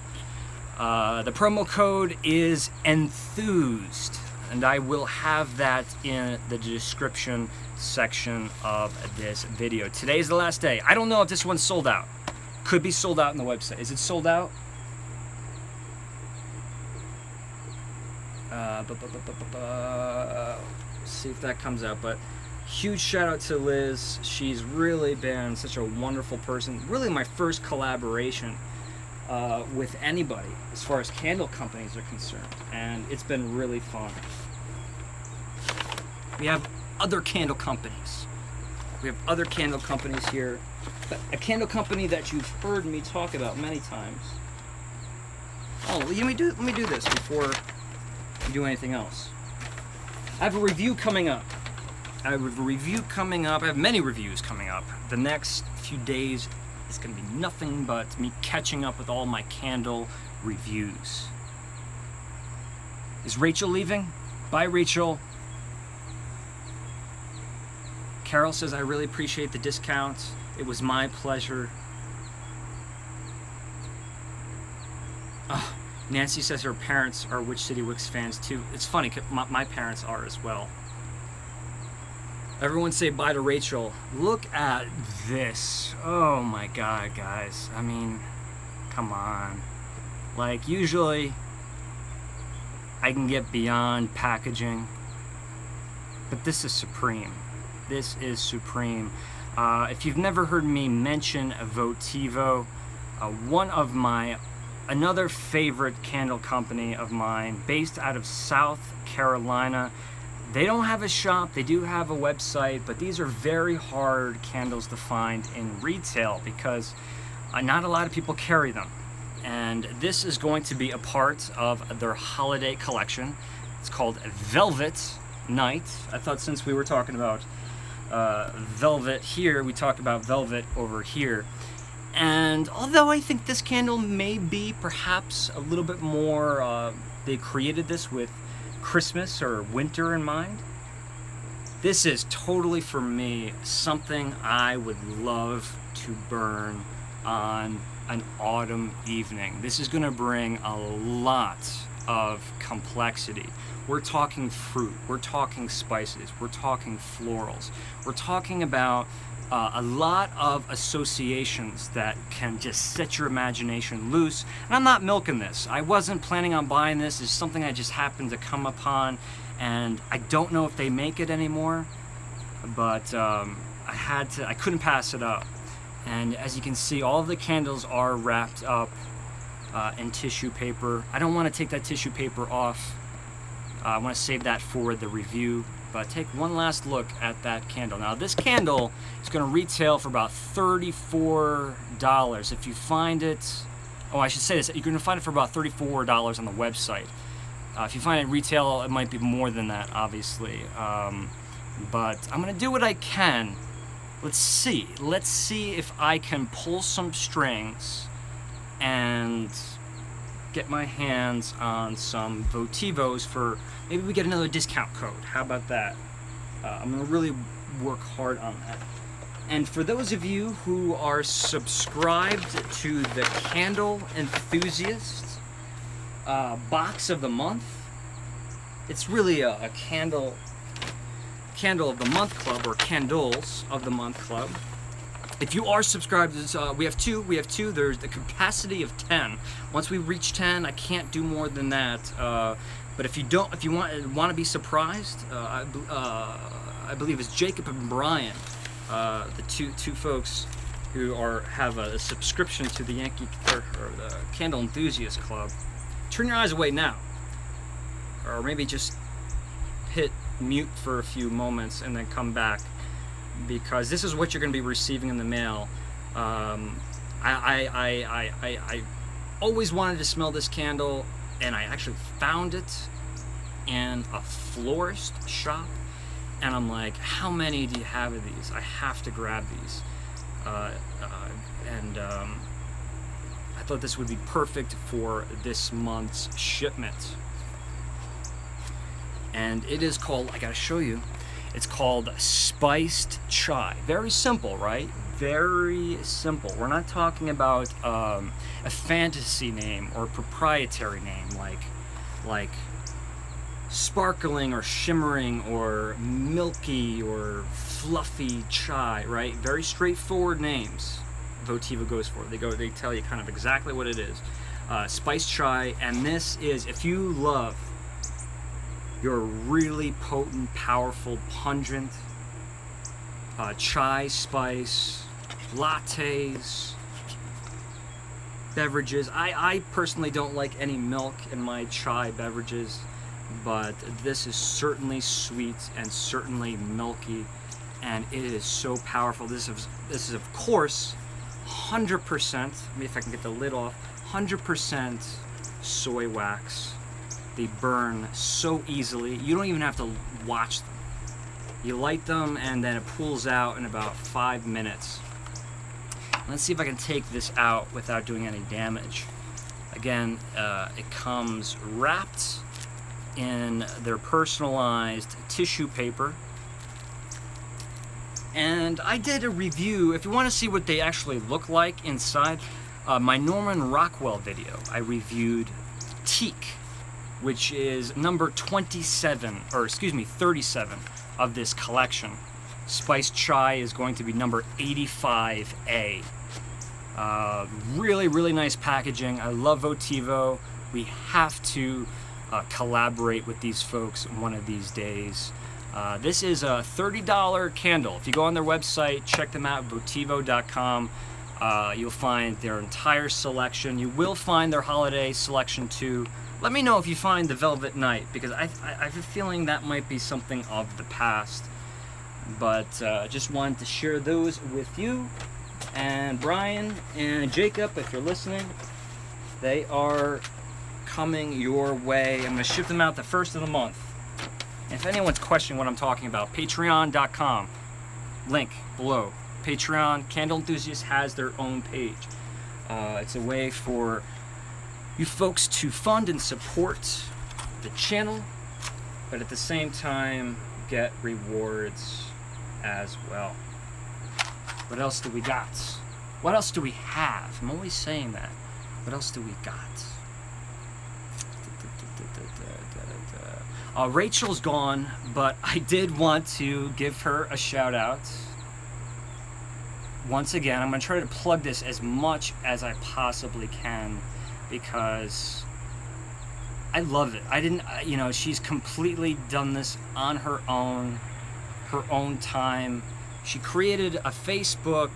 The promo code is Enthused, and I will have that in the description section of this video. Today is the last day. I don't know if this one's sold out. Could be sold out on the website. Is it sold out? See if that comes out. But huge shout out to Liz. She's really been such a wonderful person. Really my first collaboration with anybody as far as candle companies are concerned, and it's been really fun. We have other candle companies. We have other candle companies here. But a candle company that you've heard me talk about many times. Oh, let me do this before we do anything else. I have a review coming up. I have many reviews coming up. The next few days is going to be nothing but me catching up with all my candle reviews. Is Rachel leaving? Bye, Rachel. Carol says, I really appreciate the discount. It was my pleasure. Oh, Nancy says her parents are Which City Wicks fans too. It's funny, 'cause my parents are as well. Everyone say bye to Rachel. Look at this. Oh my God, guys. I mean, come on. Like, usually I can get beyond packaging, but this is supreme. This is supreme. If you've never heard me mention Votivo, another favorite candle company of mine, based out of South Carolina. They don't have a shop, they do have a website, but these are very hard candles to find in retail because not a lot of people carry them. And this is going to be a part of their holiday collection. It's called Velvet Night. I thought since we were talking about velvet here, we talked about velvet over here. And although I think this candle may be perhaps a little bit more, they created this with Christmas or winter in mind, this is totally, for me, something I would love to burn on an autumn evening. This is going to bring a lot of complexity. We're talking fruit, we're talking spices, we're talking florals, we're talking about a lot of associations that can just set your imagination loose. And I'm not milking this. I wasn't planning on buying this. It's something I just happened to come upon, and I don't know if they make it anymore, but I couldn't pass it up. And as you can see, all of the candles are wrapped up in tissue paper. I don't want to take that tissue paper off. I want to save that for the review. But take one last look at that candle. Now this candle is going to retail for about $34. If you find it, oh, I should say this, you're going to find it for about $34 on the website. If you find it retail, it might be more than that, obviously. But I'm going to do what I can. Let's see if I can pull some strings and get my hands on some Votivos for, maybe we get another discount code. How about that? I'm gonna really work hard on that. And for those of you who are subscribed to the Candle Enthusiast box of the month, it's really a candle of the month club, or candles of the month club. If you are subscribed, we have two. There's the capacity of 10. Once we reach 10, I can't do more than that. But if you want to be surprised, I believe it's Jacob and Brian, the two folks who have a subscription to the Yankee or the Candle Enthusiast Club. Turn your eyes away now, or maybe just hit mute for a few moments and then come back, because this is what you're going to be receiving in the mail. I always wanted to smell this candle, and I actually found it in a florist shop, and I'm like, how many do you have of these? I have to grab these. I thought this would be perfect for this month's shipment. And it is called, I gotta show you, it's called Spiced Chai. Very simple, right? Very simple. We're not talking about a fantasy name or a proprietary name like sparkling or shimmering or milky or fluffy chai, right? Very straightforward names Votivo goes for. They tell you kind of exactly what it is. Spiced Chai, and this is, if you love your really potent, powerful, pungent chai spice, lattes, beverages. I personally don't like any milk in my chai beverages, but this is certainly sweet and certainly milky, and it is so powerful. This is of course 100%, let me, if I can get the lid off, 100% soy wax. They burn so easily. You don't even have to watch them. You light them and then it pulls out in about 5 minutes. Let's see if I can take this out without doing any damage. Again, it comes wrapped in their personalized tissue paper. And I did a review. If you want to see what they actually look like inside, my Norman Rockwell video, I reviewed TEAK, which is number 27, or excuse me, 37 of this collection. Spiced Chai is going to be number 85A. Really, really nice packaging. I love Votivo. We have to collaborate with these folks one of these days. This is a $30 candle. If you go on their website, check them out, votivo.com. You'll find their entire selection. You will find their holiday selection too. Let me know if you find the Velvet Night, because I have a feeling that might be something of the past. But just wanted to share those with you. And Brian and Jacob, if you're listening, they are coming your way. I'm going to ship them out the first of the month. And if anyone's questioning what I'm talking about, patreon.com, link below. Patreon. Candle Enthusiast has their own page. It's a way for you folks to fund and support the channel, but at the same time get rewards as well. What else do we got? What else do we have? I'm always saying that. What else do we got? Rachel's gone, but I did want to give her a shout out. Once again, I'm going to try to plug this as much as I possibly can because I love it. I didn't, you know, she's completely done this on her own time. She created a Facebook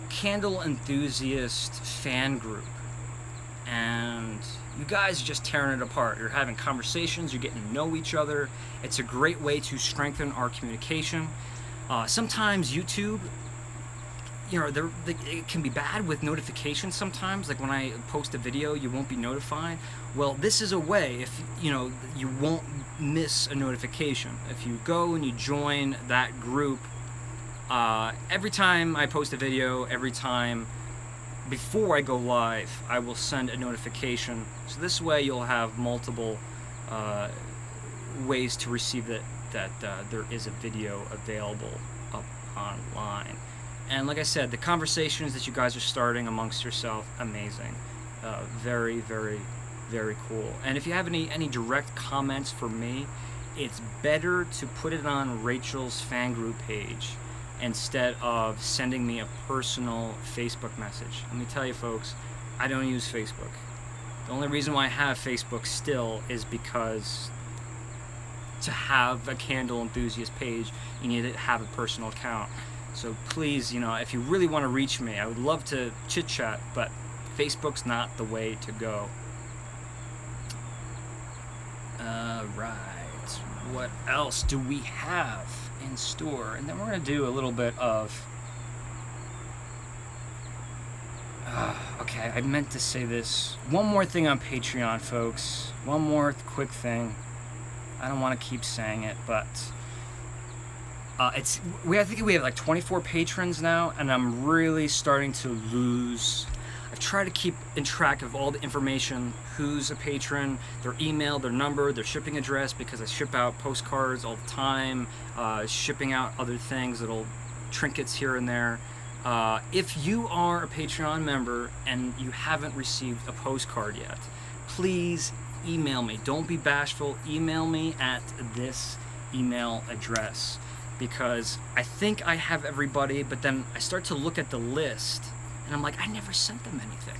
Candle Enthusiast fan group, and you guys are just tearing it apart. You're having conversations, you're getting to know each other. It's a great way to strengthen our communication. Sometimes YouTube, you know, it can be bad with notifications sometimes. Like when I post a video, you won't be notified. Well, this is a way, if you know, you won't miss a notification. If you go and you join that group, every time I post a video, every time before I go live, I will send a notification. So this way you'll have multiple ways to receive that there is a video available up online. And like I said, the conversations that you guys are starting amongst yourself, amazing. Very, very, very cool. And if you have any direct comments for me, it's better to put it on Rachel's fan group page instead of sending me a personal Facebook message. Let me tell you folks, I don't use Facebook. The only reason why I have Facebook still is because to have a Candle Enthusiast page, you need to have a personal account. So please, you know, if you really want to reach me, I would love to chit chat, but Facebook's not the way to go. Right. What else do we have in store? And then we're going to do a little bit of... okay, I meant to say this. One more thing on Patreon, folks. One more quick thing. I don't want to keep saying it, but... I think we have like 24 patrons now, and I'm really starting to lose. I've tried to keep in track of all the information, who's a patron, their email, their number, their shipping address, because I ship out postcards all the time, shipping out other things, little trinkets here and there. If you are a Patreon member and you haven't received a postcard yet, please email me. Don't be bashful. Email me at this email address. Because I think I have everybody, but then I start to look at the list, and I'm like, I never sent them anything.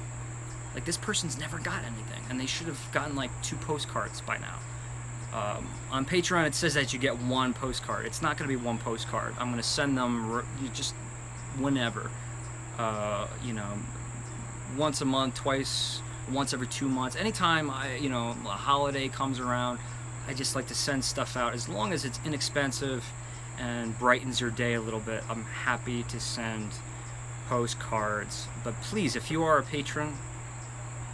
Like, this person's never got anything, and they should have gotten like 2 postcards by now. On Patreon, it says that you get 1 postcard. It's not going to be 1 postcard. I'm going to send them just whenever. You know, once a month, twice, once every 2 months. Anytime you know, a holiday comes around, I just like to send stuff out. As long as it's inexpensive and brightens your day a little bit, I'm happy to send postcards. But please, if you are a patron,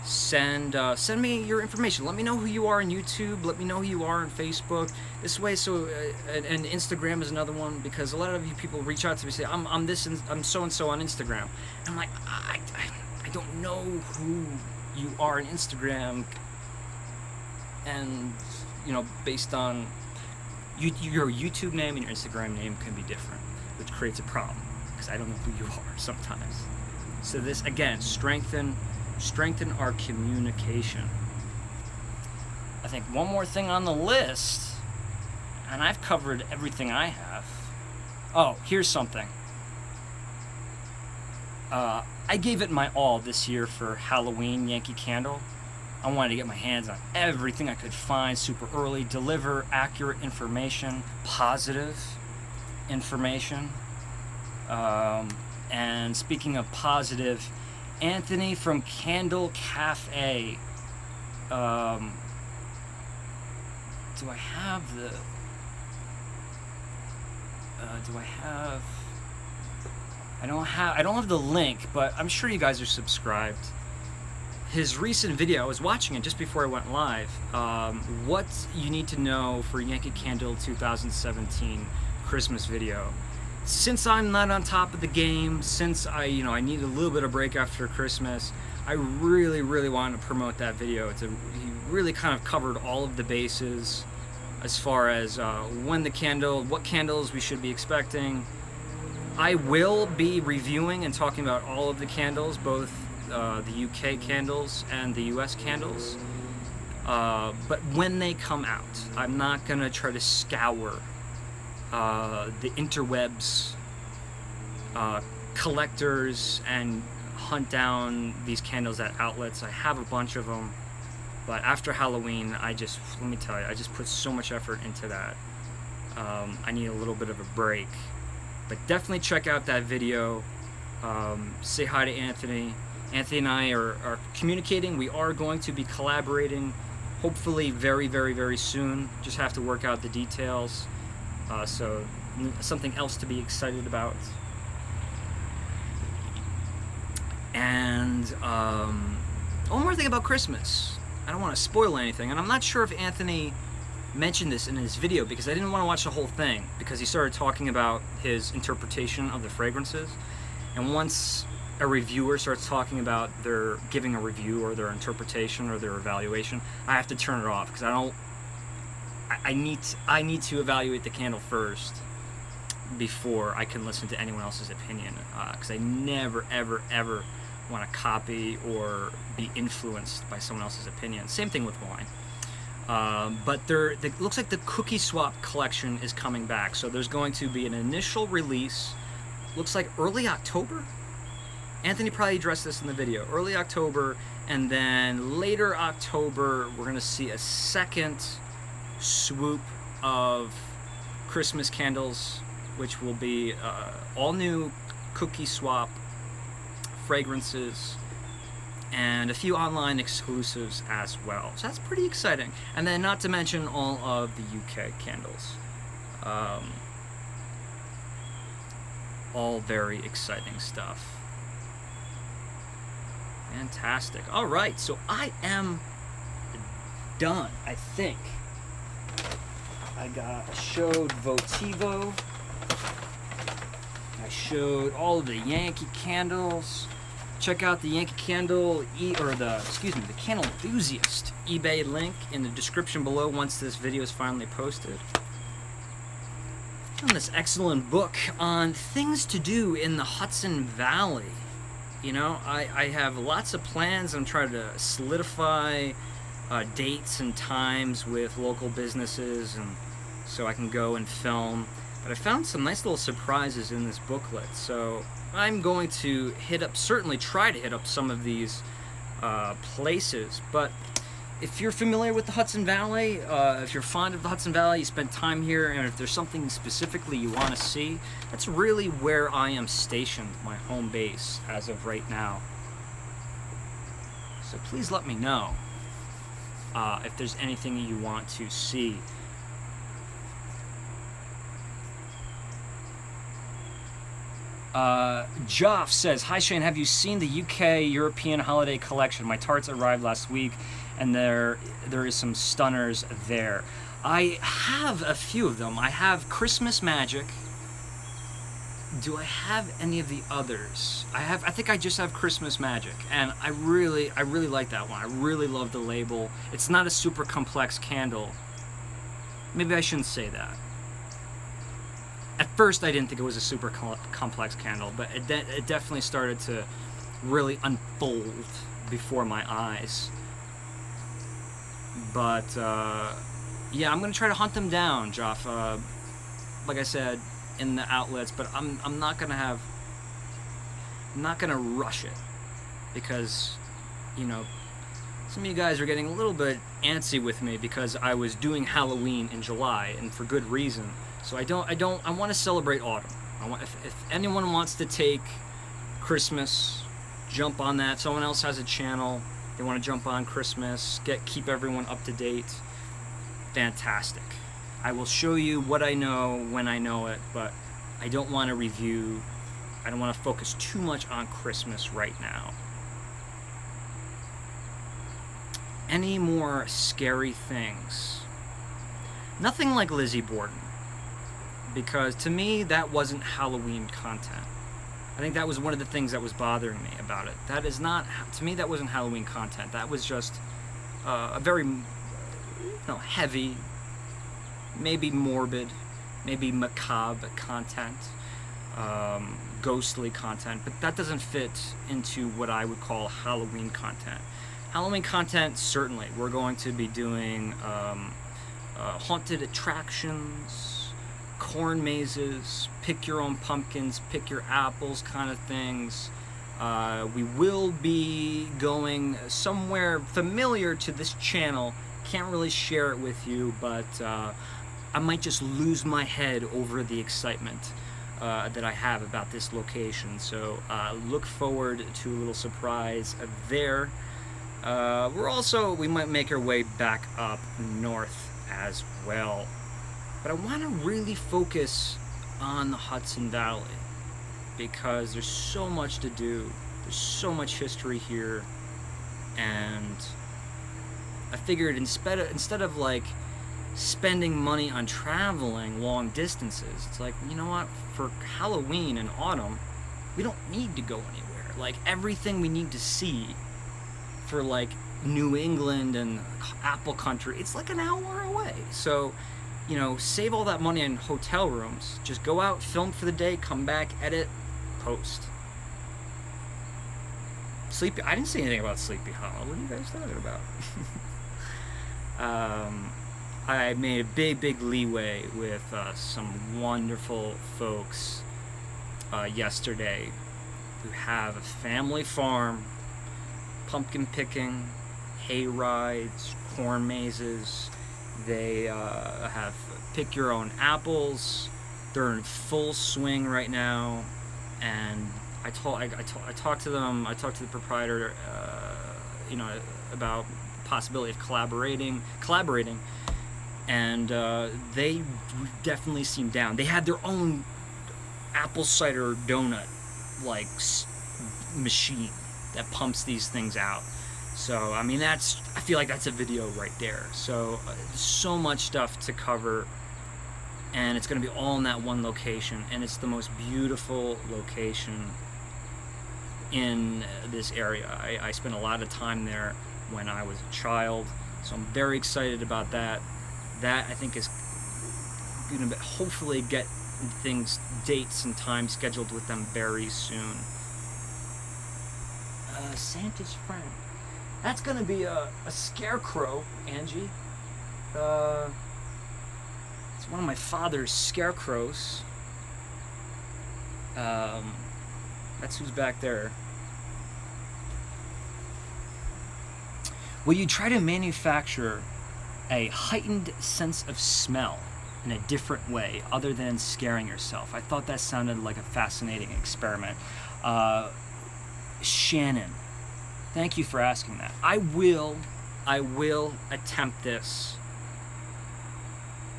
send me your information. Let me know who you are on YouTube. Let me know who you are on Facebook. This way, so and Instagram is another one, because a lot of you people reach out to me and say, I'm this and I'm so and so on Instagram. I'm like, I don't know who you are on Instagram, and you know, based on your YouTube name and your Instagram name can be different, which creates a problem because I don't know who you are sometimes. So this, again, strengthen our communication. I think one more thing on the list, and I've covered everything I have. Oh, here's something. I gave it my all this year for Halloween Yankee Candle. I wanted to get my hands on everything I could find super early, deliver accurate information, positive information. And speaking of positive, Anthony from Candle Cafe. Do I have the... I don't have the link, but I'm sure you guys are subscribed. His recent video, I was watching it just before I went live, what you need to know for Yankee Candle 2017 Christmas video. since I'm not on top of the game, since I need a little bit of break after Christmas, I really want to promote that video. He really kind of covered all of the bases as far as what candles we should be expecting. I will be reviewing and talking about all of the candles, both the UK candles and the US candles. But when they come out, I'm not going to try to scour the interwebs, collectors, and hunt down these candles at outlets. I have a bunch of them, but after Halloween, let me tell you, I just put so much effort into that. I need a little bit of a break, but definitely check out that video. Say hi to Anthony. Anthony and I are communicating. We are going to be collaborating, hopefully very soon. Just have to work out the details. So something else to be excited about. And one more thing about Christmas. I don't want to spoil anything, and I'm not sure if Anthony mentioned this in his video because I didn't want to watch the whole thing because he started talking about his interpretation of the fragrances. And once a reviewer starts talking about their giving a review or their interpretation or their evaluation, I have to turn it off because I need to evaluate the candle first before I can listen to anyone else's opinion, because I never ever want to copy or be influenced by someone else's opinion. Same thing with wine. But it looks like the Cookie Swap collection is coming back, so there's going to be an initial release, looks like early October. Anthony probably addressed this in the video. Early October, and then later October we're going to see a second swoop of Christmas candles, which will be all new Cookie Swap fragrances and a few online exclusives as well. So that's pretty exciting. And then not to mention all of the UK candles. All very exciting stuff. Fantastic. All right, so I am done, I think. I showed Votivo. I showed all of the Yankee candles. Check out the Yankee Candle the Candle Enthusiast eBay link in the description below once this video is finally posted. And this excellent book on things to do in the Hudson Valley. You know, I have lots of plans. I'm trying to solidify dates and times with local businesses, and so I can go and film. But I found some nice little surprises in this booklet, so I'm going to certainly try to hit up some of these places. But if you're familiar with the Hudson Valley, if you're fond of the Hudson Valley, you spend time here, and if there's something specifically you want to see, that's really where I am stationed, my home base as of right now. So please let me know if there's anything you want to see. Joff says, "Hi Shane, have you seen the UK European holiday collection? My tarts arrived last week, and there is some stunners there." I have a few of them. I have Christmas Magic. Do I have any of the others? I think I just have Christmas Magic, and I really like that one. I really love the label. It's not a super complex candle. Maybe I shouldn't say that. At first, I didn't think it was a super complex candle, but it definitely started to really unfold before my eyes. But yeah, I'm gonna try to hunt them down, Joff. Like I said, in the outlets, but I'm not gonna rush it, because some of you guys are getting a little bit antsy with me because I was doing Halloween in July, and for good reason. So I want to celebrate autumn. If anyone wants to take Christmas, jump on that. Someone else has a channel, they want to jump on Christmas, keep everyone up to date. Fantastic. I will show you what I know when I know it, but I don't want to review. I don't want to focus too much on Christmas right now. Any more scary things? Nothing like Lizzie Borden. because to me that wasn't Halloween content. I think that was one of the things that was bothering me about it. That is not, to me, that wasn't Halloween content. That was just a very, heavy, maybe morbid, maybe macabre content, ghostly content, but that doesn't fit into what I would call Halloween content. Halloween content, certainly. We're going to be doing haunted attractions, corn mazes, pick your own pumpkins, pick your apples kind of things. We will be going somewhere familiar to this channel. Can't really share it with you, but I might just lose my head over the excitement that I have about this location. So look forward to a little surprise there. We might make our way back up north as well. But I want to really focus on the Hudson Valley because there's so much to do. There's so much history here, and I figured instead of like spending money on traveling long distances, it's like, you know what? For Halloween and autumn, we don't need to go anywhere. Like everything we need to see for like New England and Apple Country, it's like an hour away. So, save all that money on hotel rooms. Just go out, film for the day, come back, edit, post. I didn't say anything about Sleepy Hollow. What are you guys talking about? I made a big leeway with some wonderful folks yesterday who have a family farm, pumpkin picking, hay rides, corn mazes. They have pick your own apples. They're in full swing right now, and I talked to them. I talked to the proprietor, about the possibility of collaborating, and they definitely seem down. They had their own apple cider donut machine that pumps these things out. So, I mean, I feel like that's a video right there. So, so much stuff to cover, and it's going to be all in that one location, and it's the most beautiful location in this area. I spent a lot of time there when I was a child, so I'm very excited about that. That, I think, is going to hopefully get dates and time scheduled with them very soon. Santa's friend. That's gonna be a scarecrow, Angie. It's one of my father's scarecrows. That's who's back there. Will you try to manufacture a heightened sense of smell in a different way other than scaring yourself? I thought that sounded like a fascinating experiment. Shannon, thank you for asking that. I will attempt this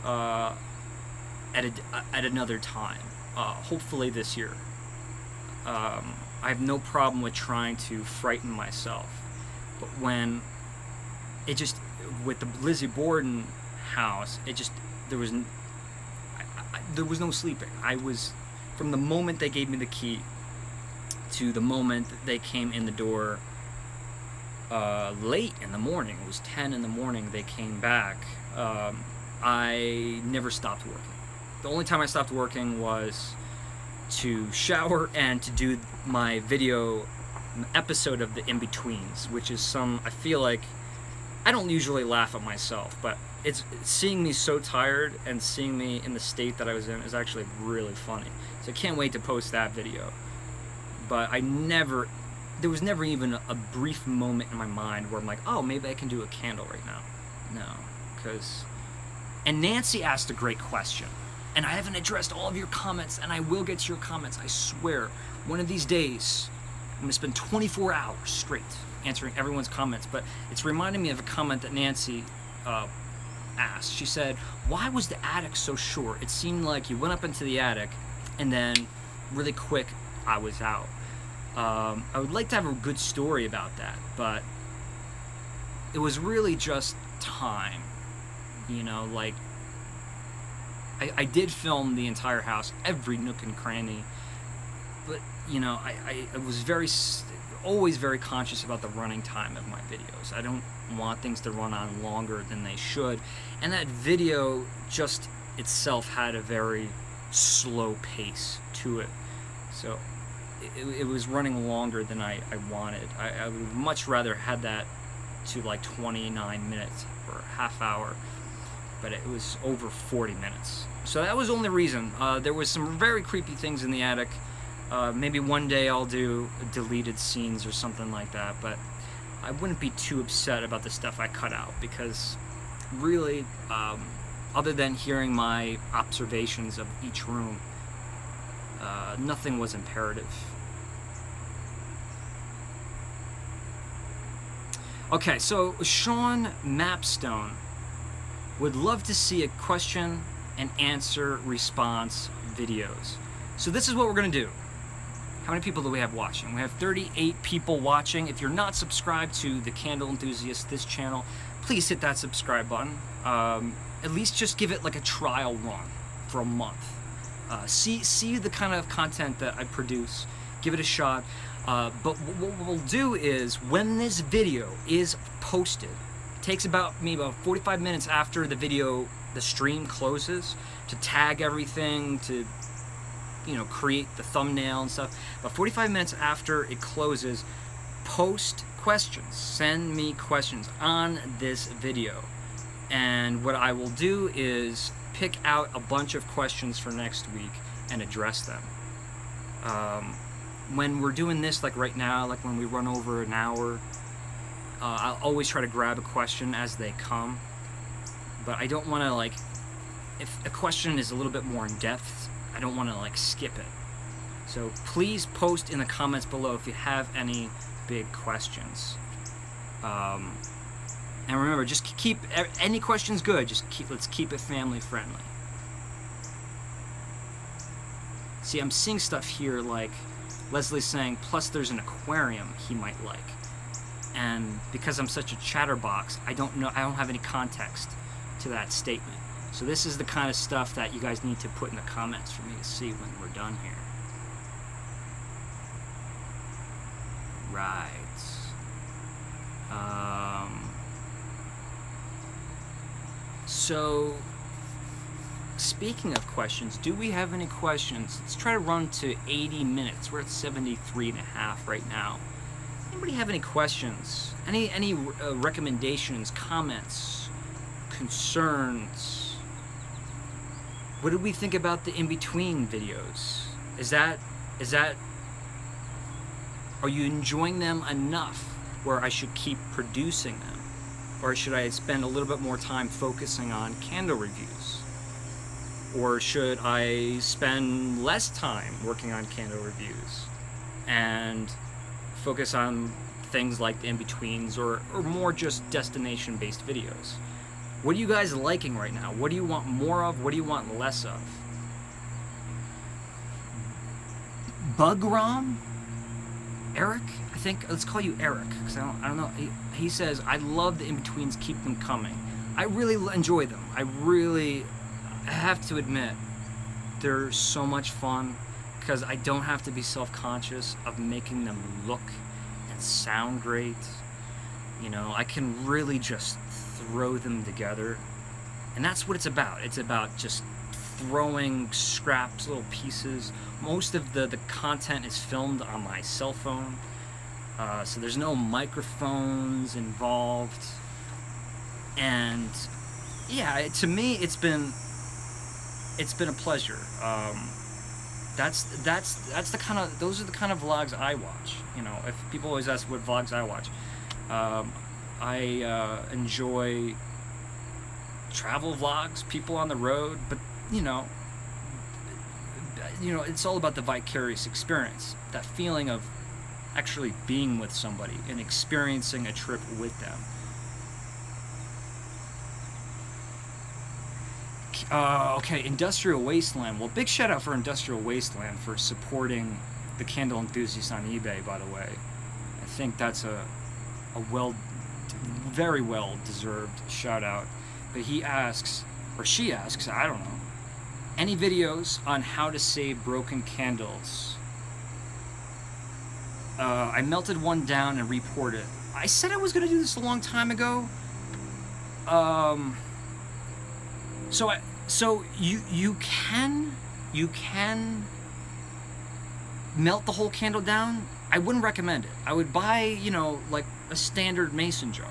at another time, hopefully this year. I have no problem with trying to frighten myself, but when with the Lizzie Borden house, there was no sleeping. From the moment they gave me the key to the moment they came in the door, late in the morning, it was 10 in the morning, they came back, I never stopped working. The only time I stopped working was to shower and to do my video episode of the In-Betweens, which is I feel like, I don't usually laugh at myself, but it's seeing me so tired and seeing me in the state that I was in is actually really funny. So I can't wait to post that video. But there was never even a brief moment in my mind where I'm like, oh, maybe I can do a candle right now. No, and Nancy asked a great question, and I haven't addressed all of your comments, and I will get to your comments, I swear. One of these days, I'm going to spend 24 hours straight answering everyone's comments, but it's reminding me of a comment that Nancy asked. She said, why was the attic so short? It seemed like you went up into the attic, and then really quick, I was out. I would like to have a good story about that, but it was really just time. I did film the entire house, every nook and cranny, but you know, I was always very conscious about the running time of my videos. I don't want things to run on longer than they should, and that video just itself had a very slow pace to it, so it was running longer than I wanted. I would much rather had that to like 29 minutes or a half hour, but it was over 40 minutes. So that was the only reason. There was some very creepy things in the attic. Maybe one day I'll do deleted scenes or something like that, but I wouldn't be too upset about the stuff I cut out, because really, other than hearing my observations of each room, nothing was imperative. Okay, so Sean Mapstone would love to see a question and answer response videos. So this is what we're gonna do. How many people do we have watching? We have 38 people watching. If you're not subscribed to the Candle Enthusiast, this channel, please hit that subscribe button. At least just give it like a trial run for a month. See the kind of content that I produce. Give it a shot. But what we'll do is, when this video is posted, it takes about 45 minutes after the stream closes, to tag everything, to create the thumbnail and stuff. But 45 minutes after it closes, post questions. Send me questions on this video. And what I will do is pick out a bunch of questions for next week and address them. When we're doing this, like right now, like when we run over an hour, I'll always try to grab a question as they come. But I don't want to, like, if a question is a little bit more in depth, I don't want to like skip it. So please post in the comments below if you have any big questions. And remember, just keep any questions good. Let's keep it family friendly. See, I'm seeing stuff here like Leslie's saying, plus there's an aquarium he might like. And because I'm such a chatterbox, I don't have any context to that statement. So this is the kind of stuff that you guys need to put in the comments for me to see when we're done here. Right. So, speaking of questions, do we have any questions? Let's try to run to 80 minutes. We're at 73.5 right now. Anybody have any questions? Any recommendations, comments, concerns? What did we think about the in-between videos? Are you enjoying them enough where I should keep producing them? Or should I spend a little bit more time focusing on candle reviews? Or should I spend less time working on candle reviews and focus on things like the in-betweens, or more just destination-based videos? What are you guys liking right now? What do you want more of? What do you want less of? Bugram? Eric? I think, let's call you Eric, because I don't know. He says, I love the in-betweens, keep them coming. I really enjoy them. I have to admit, they're so much fun, because I don't have to be self-conscious of making them look and sound great. I can really just throw them together, and that's what it's about. It's about just throwing scraps, little pieces. Most of the content is filmed on my cell phone, so there's no microphones involved. And yeah, to me, it's been a pleasure. Those are the kind of vlogs I watch. If people always ask what vlogs I watch, I enjoy travel vlogs, people on the road, but it's all about the vicarious experience, that feeling of actually being with somebody and experiencing a trip with them. Okay, Industrial Wasteland. Well, big shout out for Industrial Wasteland for supporting the Candle Enthusiast on eBay, by the way. I think that's a very well deserved shout out. But he asks, or she asks, I don't know, any videos on how to save broken candles. I melted one down and repoured it. I said I was going to do this a long time ago. So you can melt the whole candle down. I wouldn't recommend it. I would buy, you know, like a standard mason jar.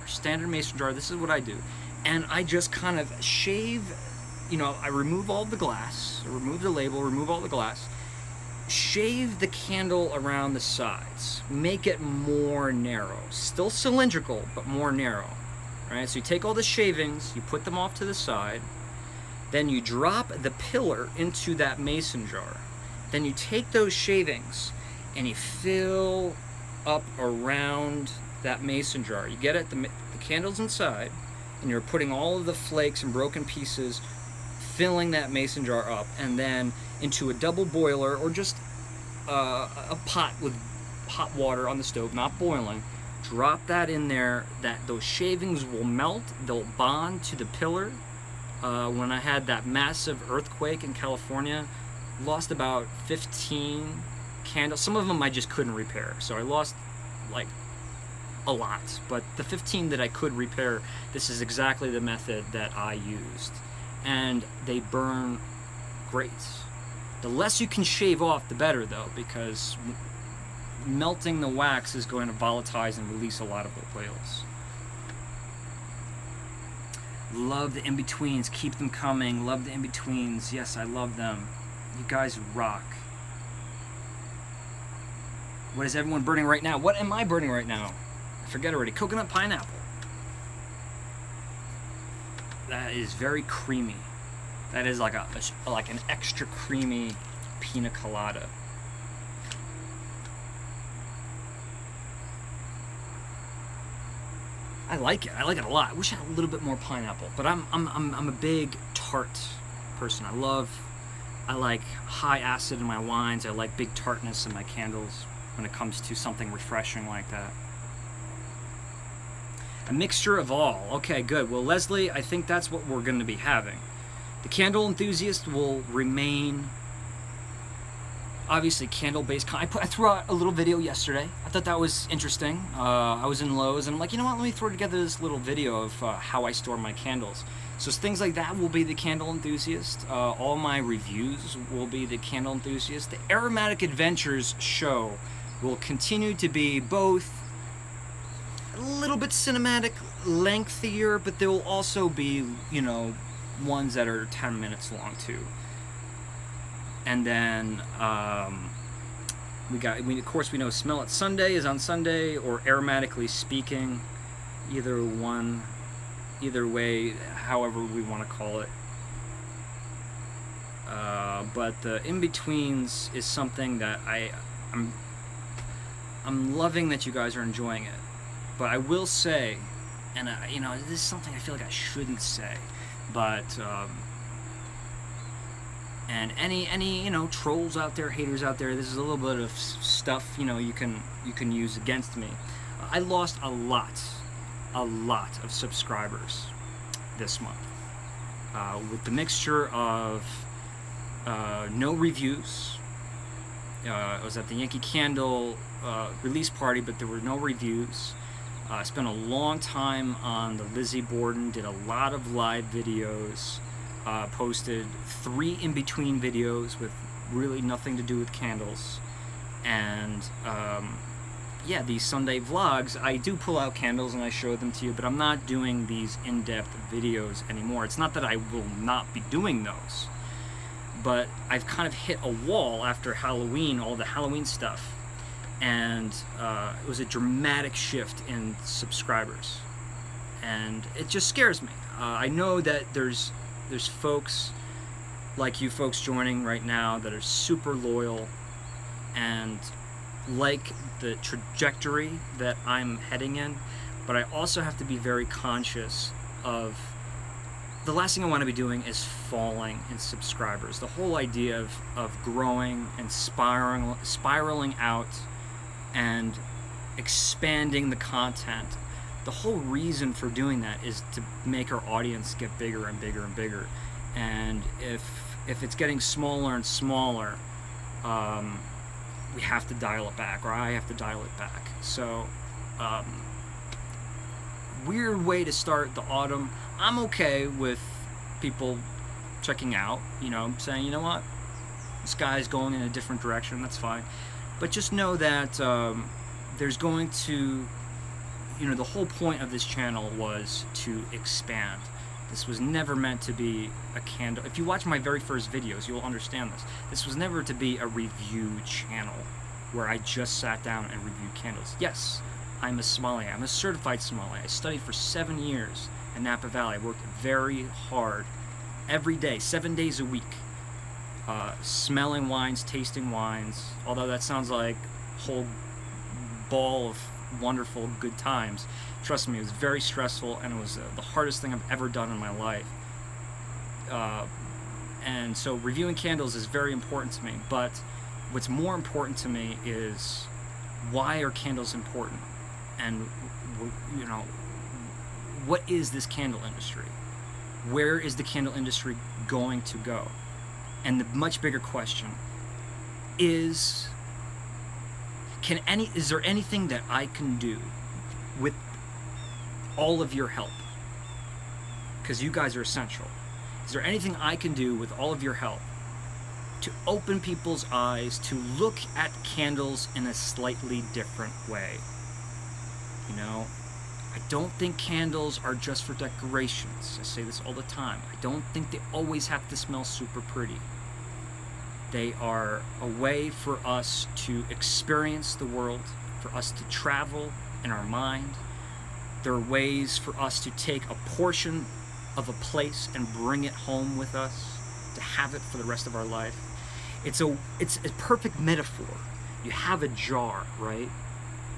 This is what I do. And I just kind of shave, you know, I remove all the glass, I remove the label, remove all the glass, shave the candle around the sides, make it more narrow. Still cylindrical, but more narrow. Right? So you take all the shavings, you put them off to the side, then you drop the pillar into that mason jar. Then you take those shavings and you fill up around that mason jar. You get it, the candle's inside, and you're putting all of the flakes and broken pieces, filling that mason jar up, and then into a double boiler or just a pot with hot water on the stove, not boiling. Drop that in there. Those shavings will melt. They'll bond to the pillar. When I had that massive earthquake in California, lost about 15 candles. Some of them I just couldn't repair, so I lost like a lot. But the 15 that I could repair, this is exactly the method that I used, and they burn great. The less you can shave off, the better, though, because melting the wax is going to volatilize and release a lot of the oils. Love the in-betweens. Keep them coming. Love the in-betweens. Yes, I love them. You guys rock. What is everyone burning right now? What am I burning right now? I forget already. Coconut pineapple. That is very creamy. That is like an extra creamy pina colada. I like it. I like it a lot. I wish I had a little bit more pineapple, but I'm a big tart person. I like high acid in my wines. I like big tartness in my candles when it comes to something refreshing like that. A mixture of all. Okay, good. Well, Leslie, I think that's what we're going to be having. The Candle Enthusiast will remain obviously candle-based. I threw out a little video yesterday. I thought that was interesting. I was in Lowe's and I'm like, you know what? Let me throw together this little video of how I store my candles. So things like that will be the Candle Enthusiast. All my reviews will be the Candle Enthusiast. The Aromatic Adventures show will continue to be both a little bit cinematic, lengthier, but there will also be, you know, ones that are 10 minutes long too. And then of course we know Smell It Sunday is on Sunday, or Aromatically Speaking, either way, however we want to call it. But the in-betweens is something that I'm loving that you guys are enjoying it. But I will say, and you know, this is something I feel like I shouldn't say, but and any you know, trolls out there, haters out there, this is a little bit of stuff, you know, you can use against me. I lost a lot of subscribers this month with the mixture of no reviews. I was at the Yankee Candle release party, but there were no reviews. I spent a long time on the Lizzie Borden, did a lot of live videos, posted 3 in-between videos with really nothing to do with candles, and yeah, these Sunday vlogs, I do pull out candles and I show them to you, but I'm not doing these in-depth videos anymore. It's not that I will not be doing those, but I've kind of hit a wall after Halloween, all the Halloween stuff. And it was a dramatic shift in subscribers, and it just scares me. I know that there's folks like you folks joining right now that are super loyal and like the trajectory that I'm heading in, but I also have to be very conscious of the last thing I want to be doing is falling in subscribers. The whole idea of growing and spiraling out and expanding the content, the whole reason for doing that is to make our audience get bigger and bigger and bigger. And if if it's getting smaller and smaller, we have to dial it back, or I have to dial it back. So, weird way to start the autumn. I'm okay with people checking out, saying, you know what, this guy's going in a different direction, that's fine. But just know that there's going to, the whole point of this channel was to expand. This was never meant to be a candle. If you watch my very first videos, you'll understand this. This was never to be a review channel where I just sat down and reviewed candles. Yes, I'm a sommelier. I'm a certified sommelier. I studied for 7 years in Napa Valley. I worked very hard every day, 7 days a week, smelling wines, tasting wines. Although that sounds like a whole ball of wonderful good times. Trust me, it was very stressful, and it was the hardest thing I've ever done in my life. And so reviewing candles is very important to me, but what's more important to me is, why are candles important? And, what is this candle industry? Where is the candle industry going to go? And the much bigger question is, is there anything that I can do with all of your help? Because you guys are essential. Is there anything I can do with all of your help to open people's eyes to look at candles in a slightly different way? I don't think candles are just for decorations. I say this all the time. I don't think they always have to smell super pretty. They are a way for us to experience the world, for us to travel in our mind. They're ways for us to take a portion of a place and bring it home with us, to have it for the rest of our life. It's a perfect metaphor. You have a jar, right?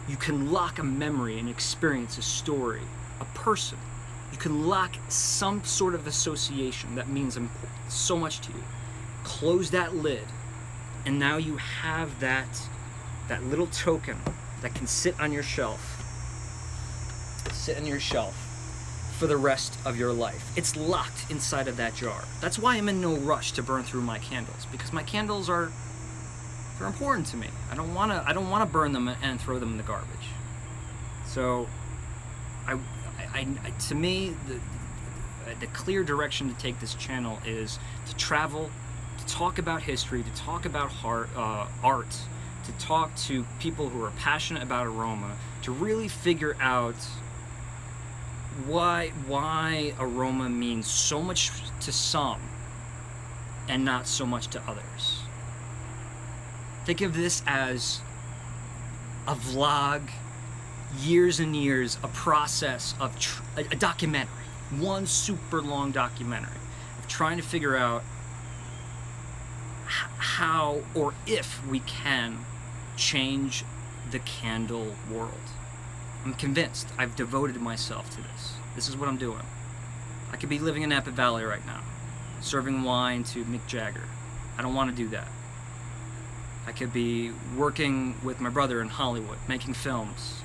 You can lock a memory, an experience, a story, a person. You can lock some sort of association that means so much to you. Close that lid, and now you have that little token that can sit on your shelf for the rest of your life. It's locked inside of that jar. That's why I'm in no rush to burn through my candles, because my candles they're important to me. I don't want to burn them and throw them in the garbage. So to me, the clear direction to take this channel is to travel, to talk about history, to talk about art, to talk to people who are passionate about aroma, to really figure out why aroma means so much to some and not so much to others. Think of this as a vlog, years and years, a process of a documentary, one super long documentary of trying to figure out how or if we can change the candle world. I'm convinced. I've devoted myself to this. This is what I'm doing. I could be living in Napa Valley right now, serving wine to Mick Jagger. I don't want to do that. I could be working with my brother in Hollywood, making films,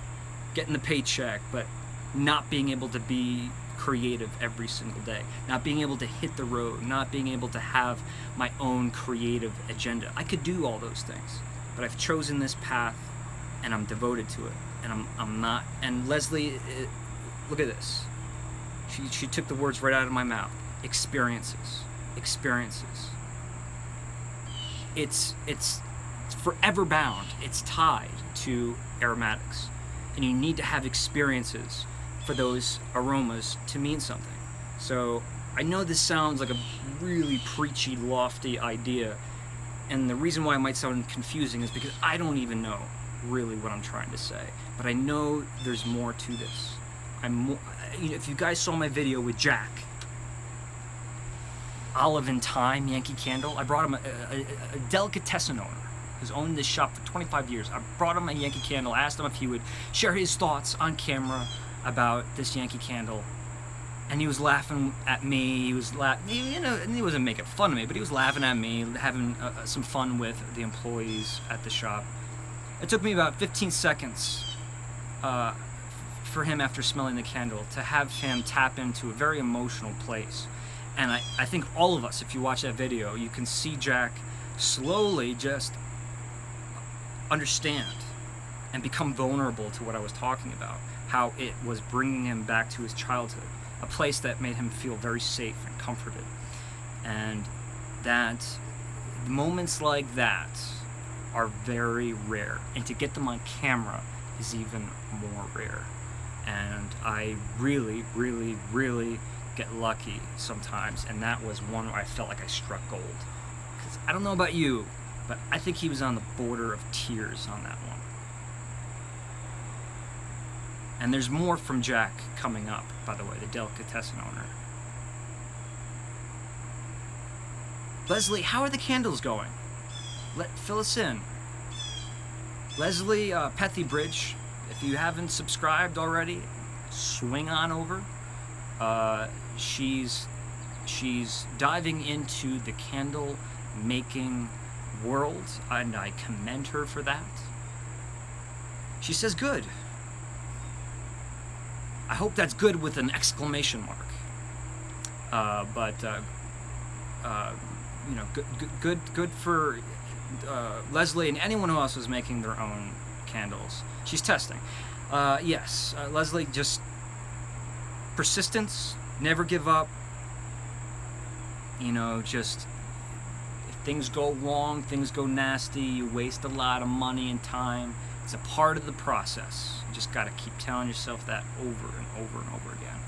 getting the paycheck, but not being able to be creative every single day, not being able to hit the road, not being able to have my own creative agenda. I could do all those things, but I've chosen this path, and I'm devoted to it, and I'm not. And Leslie, look at this. She took the words right out of my mouth. Experiences. It's forever bound. It's tied to aromatics, and you need to have experiences for those aromas to mean something. So I know this sounds like a really preachy, lofty idea, and the reason why it might sound confusing is because I don't even know really what I'm trying to say, but I know there's more to this. If you guys saw my video with Jack, Olive and Thyme, Yankee Candle, I brought him a delicatessen owner who's owned this shop for 25 years. I brought him a Yankee Candle, asked him if he would share his thoughts on camera about this Yankee Candle, and he was laughing at me. He was and he wasn't making fun of me, but he was laughing at me, having some fun with the employees at the shop. It took me about 15 seconds for him, after smelling the candle, to have him tap into a very emotional place And I think all of us, if you watch that video, you can see Jack slowly just understand and become vulnerable to what I was talking about, how it was bringing him back to his childhood, a place that made him feel very safe and comforted. And that moments like that are very rare, and to get them on camera is even more rare. And I really, really, really get lucky sometimes, and that was one where I felt like I struck gold. Because I don't know about you, but I think he was on the border of tears on that one. And there's more from Jack coming up, by the way, the delicatessen owner. Leslie, how are the candles going? Fill us in. Leslie Pethy-Bridge, if you haven't subscribed already, swing on over. She's diving into the candle making world, and I commend her for that. She says good. I hope that's good with an exclamation mark. You know, good for Leslie and anyone who else is making their own candles. She's testing. Yes, Leslie, just persistence, never give up. You know, just if things go wrong, things go nasty, you waste a lot of money and time. It's a part of the process. You just got to keep telling yourself that over and over and over again.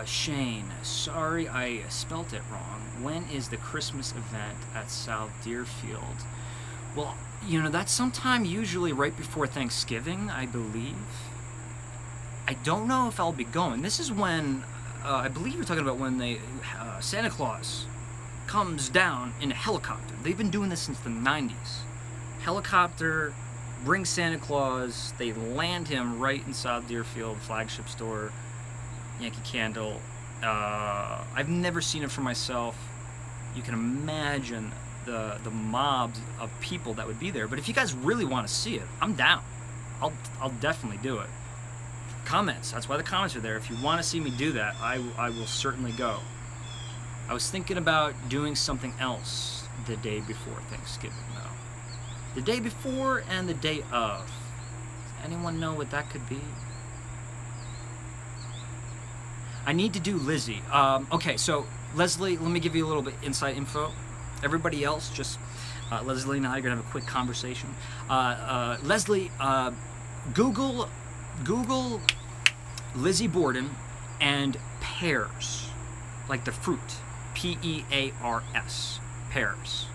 Shane, sorry I spelt it wrong. When is the Christmas event at South Deerfield? Well, you know, that's sometime usually right before Thanksgiving, I believe. I don't know if I'll be going. This is when, I believe you're talking about when Santa Claus comes down in a helicopter. They've been doing this since the 90s. Helicopter brings Santa Claus, they land him right in South Deerfield, flagship store, Yankee Candle. I've never seen it for myself. You can imagine the mobs of people that would be there. But if you guys really want to see it, I'm down. I'll definitely do it. Comments. That's why the comments are there. If you want to see me do that, I will certainly go. I was thinking about doing something else the day before Thanksgiving, though. The day before and the day of. Does anyone know what that could be? I need to do Lizzie. Okay, so Leslie, let me give you a little bit inside info. Everybody else, just Leslie and I are gonna have a quick conversation. Leslie, Google Lizzie Borden and pears, like the fruit, P-E-A-R-S, pears.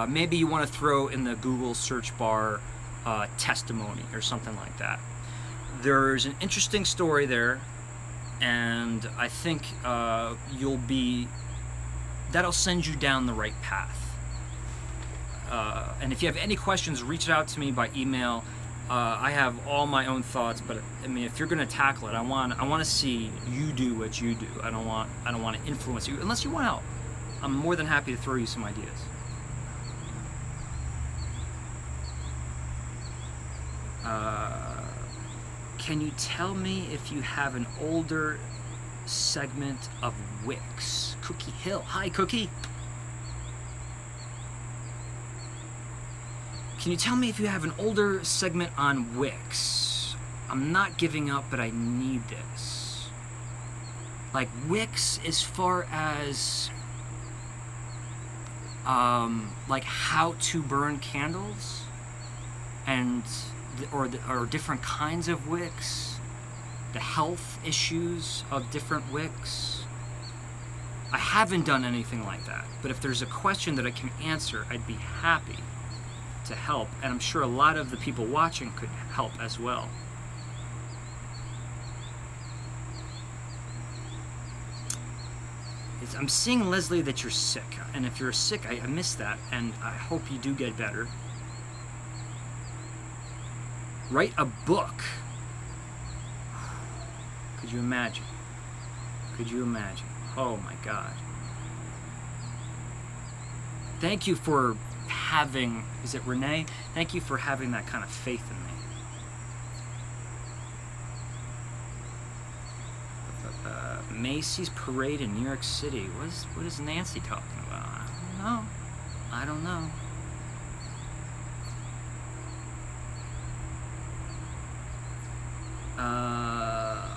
Maybe you want to throw in the Google search bar testimony or something like that. There's an interesting story there. And I think that'll send you down the right path. And if you have any questions, reach out to me by email. I have all my own thoughts, but I mean, if you're going to tackle it, I want to see you do what you do. I don't want to influence you unless you want help. I'm more than happy to throw you some ideas. Can you tell me if you have an older segment of Wicks? Cookie Hill. Hi, Cookie. Can you tell me if you have an older segment on Wicks? I'm not giving up, but I need this. Like Wicks as far as like how to burn candles and or different kinds of wicks, the health issues of different wicks. I haven't done anything like that, but if there's a question that I can answer, I'd be happy to help, and I'm sure a lot of the people watching could help as well. I'm seeing, Leslie, that you're sick, and if you're sick, I miss that, and I hope you do get better. Write a book. Could you imagine? Could you imagine? Oh my God. Thank you for having, is it Renee? Thank you for having that kind of faith in me. Macy's parade in New York City. What is Nancy talking about? I don't know.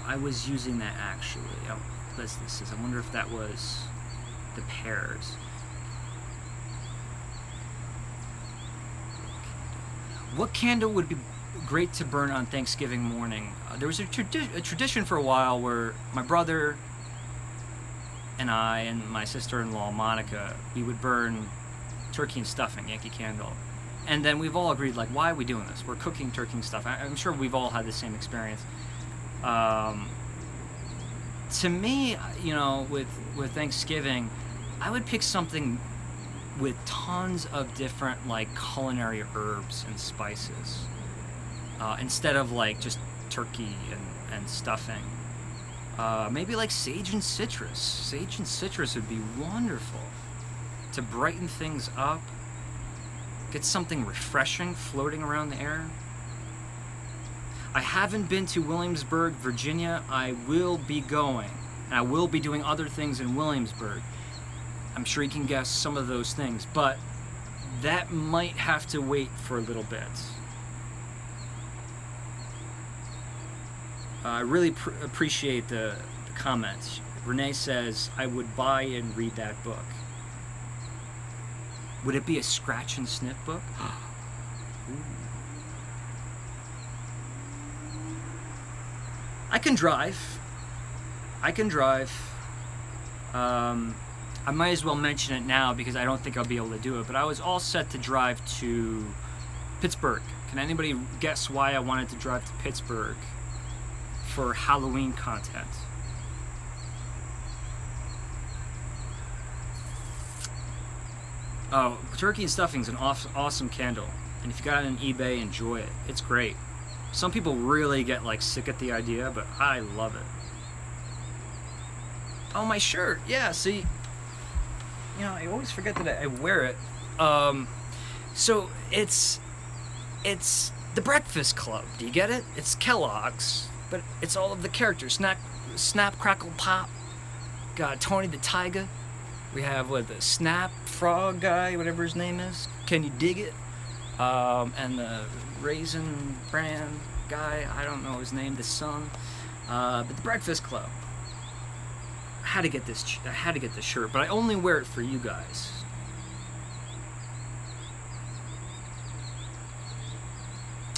I was using that actually. Oh, this is. I wonder if that was the pears. What candle would be great to burn on Thanksgiving morning? There was a tradition for a while where my brother and I and my sister-in-law Monica, we would burn turkey and stuffing, Yankee Candle. And then we've all agreed, like, why are we doing this? We're cooking turkey and stuffing. I'm sure we've all had the same experience. To me, you know, with Thanksgiving, I would pick something with tons of different, like, culinary herbs and spices, instead of, like, just turkey and stuffing. Maybe like sage and citrus. Sage and citrus would be wonderful to brighten things up. Get something refreshing floating around the air. I haven't been to Williamsburg, Virginia. I will be going, and I will be doing other things in Williamsburg. I'm sure you can guess some of those things, but that might have to wait for a little bit. I really appreciate the comments. Renee says, I would buy and read that book. Would it be a scratch and sniff book? I can drive. I might as well mention it now because I don't think I'll be able to do it, but I was all set to drive to Pittsburgh. Can anybody guess why I wanted to drive to Pittsburgh for Halloween content? Oh, turkey and stuffing is an awesome candle, and if you got it on eBay, enjoy it. It's great. Some people really get like sick at the idea, but I love it. Oh, my shirt. Yeah, see, you know, I always forget that I wear it. So it's the Breakfast Club. Do you get it? It's Kellogg's, but it's all of the characters. Snap, Crackle, Pop. Got Tony the Tiger. We have the Snap Frog guy, whatever his name is. Can you dig it? And the Raisin Bran guy, I don't know his name, the son. But the Breakfast Club. I had to get this shirt, but I only wear it for you guys.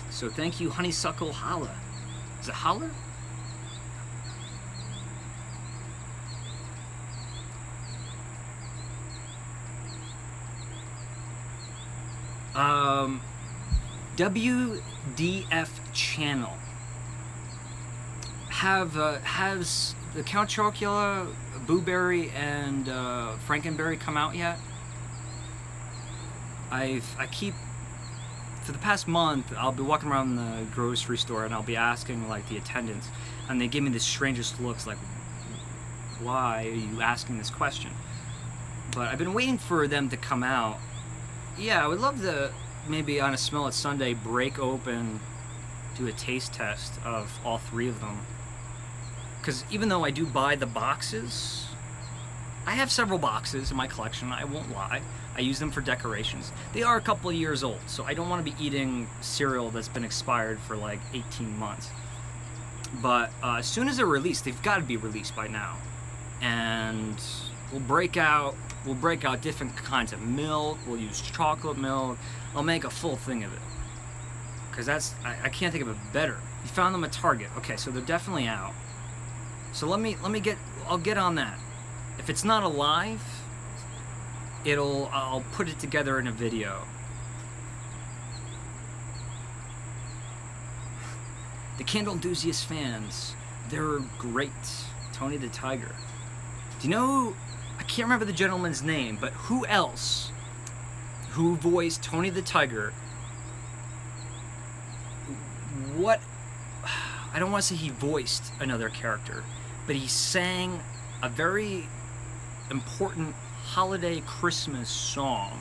So thank you, Honeysuckle Holla. Is it Holler? WDF channel has the Count Chocula, Blueberry, and Frankenberry come out yet? I keep, for the past month, I'll be walking around the grocery store and I'll be asking like the attendants, and they give me the strangest looks, like, why are you asking this question? But I've been waiting for them to come out. Yeah, I would love to maybe on a Smell It Sunday break open, do a taste test of all three of them. Because even though I do buy the boxes, I have several boxes in my collection, I won't lie. I use them for decorations. They are a couple of years old, so I don't want to be eating cereal that's been expired for like 18 months. But as soon as they're released, they've got to be released by now. And we'll break out different kinds of milk. We'll use chocolate milk. I'll make a full thing of it. Because I can't think of a better. You found them at Target. Okay, so they're definitely out. So I'll get on that. If it's not alive, I'll put it together in a video. The Candle Enthusiast fans, they're great. Tony the Tiger. Do you know, I can't remember the gentleman's name, but who else who voiced Tony the Tiger? I don't want to say he voiced another character, but he sang a very important holiday Christmas song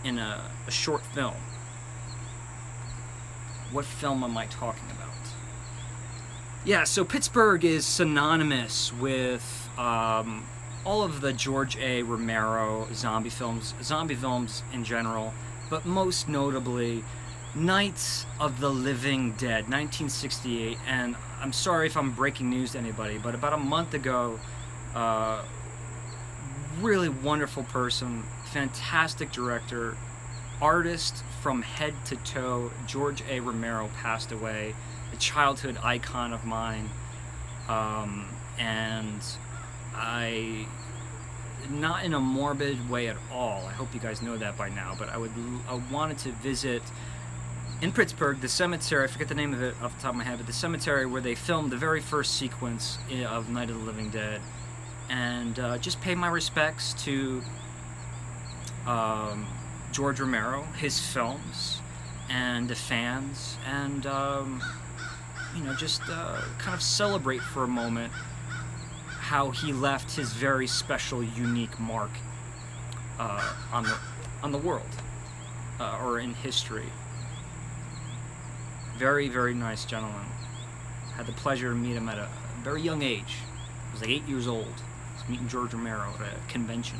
in a short film. What film am I talking about? Yeah, so Pittsburgh is synonymous with all of the George A. Romero zombie films in general, but most notably Night of the Living Dead, 1968. And I'm sorry if I'm breaking news to anybody, but about a month ago, really wonderful person, fantastic director, artist from head to toe, George A. Romero passed away, a childhood icon of mine, and I, not in a morbid way at all, I hope you guys know that by now, but I wanted to visit in Pittsburgh the cemetery, I forget the name of it off the top of my head, but the cemetery where they filmed the very first sequence of Night of the Living Dead, and just pay my respects to George Romero, his films, and the fans, and just kind of celebrate for a moment how he left his very special, unique mark on the world, or in history. Very, very nice gentleman. Had the pleasure to meet him at a very young age. I was like 8 years old. I was meeting George Romero at a convention.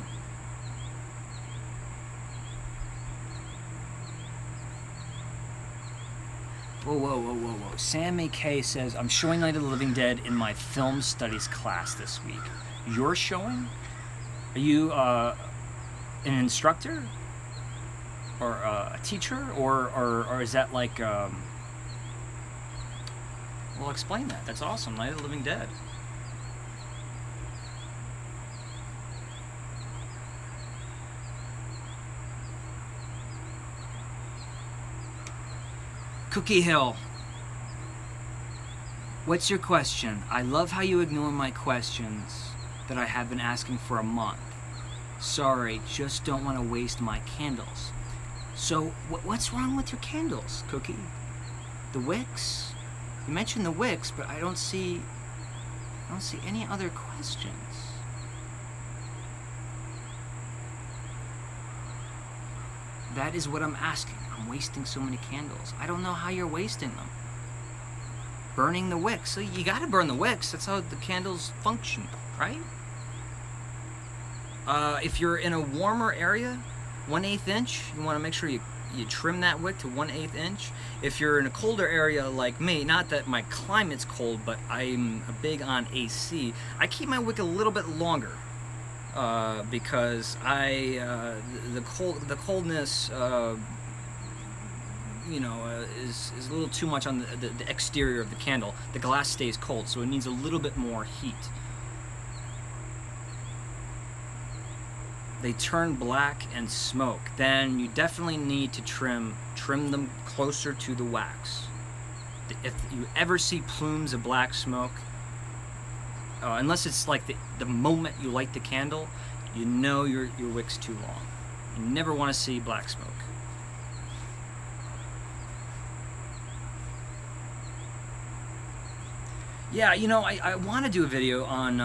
Whoa. Sam McKay says, I'm showing Night of the Living Dead in my film studies class this week. You're showing? Are you an instructor? Or a teacher? Or is that like... Well, explain that. That's awesome. Night of the Living Dead. Cookie Hill. What's your question? I love how you ignore my questions that I have been asking for a month. Sorry, just don't want to waste my candles. So, what's wrong with your candles, Cookie? The wicks? You mentioned the wicks, but I don't see any other questions. That is what I'm asking. I'm wasting so many candles. I don't know how you're wasting them. Burning the wicks. So you gotta burn the wicks. That's how the candles function, right? If you're in a warmer area, 1/8 inch, you want to make sure you trim that wick to 1/8 inch. If you're in a colder area like me, not that my climate's cold, but I'm big on AC, I keep my wick a little bit longer because the coldness is a little too much on the exterior of the candle. The glass stays cold, so it needs a little bit more heat. They turn black and smoke. Then you definitely need to trim them closer to the wax. If you ever see plumes of black smoke, unless it's like the moment you light the candle, you know your wick's too long. You never want to see black smoke. Yeah, I want to do a video on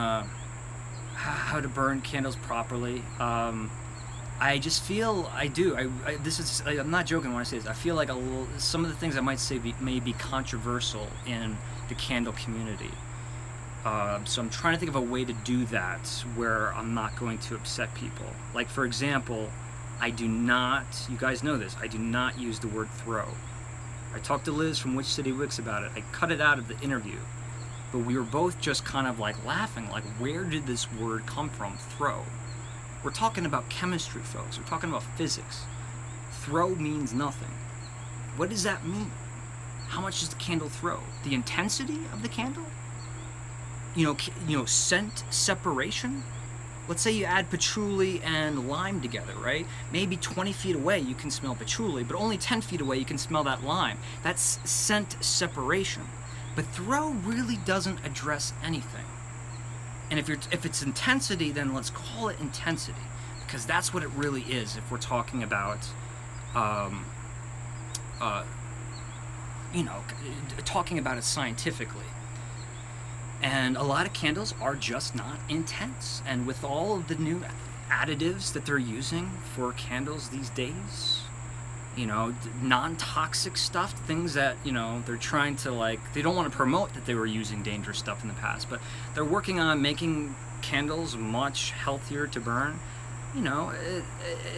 how to burn candles properly. I just feel I'm not joking when I say this. I feel like some of the things I might say may be controversial in the candle community. So I'm trying to think of a way to do that where I'm not going to upset people. Like, for example, I do not, you guys know this, I do not use the word throw. I talked to Liz from Which City Wicks about it. I cut it out of the interview. But we were both just kind of like laughing, like, where did this word come from, throw? We're talking about chemistry, folks. We're talking about physics. Throw means nothing. What does that mean? How much does the candle throw? The intensity of the candle? Scent separation? Let's say you add patchouli and lime together, right? Maybe 20 feet away you can smell patchouli, but only 10 feet away you can smell that lime. That's scent separation. But throw really doesn't address anything. And if it's intensity, then let's call it intensity, because that's what it really is. If we're talking about, talking about it scientifically. And a lot of candles are just not intense. And with all of the new additives that they're using for candles these days, you know, non-toxic stuff, things that, you know, they're trying to, like, they don't want to promote that they were using dangerous stuff in the past, but they're working on making candles much healthier to burn. You know, it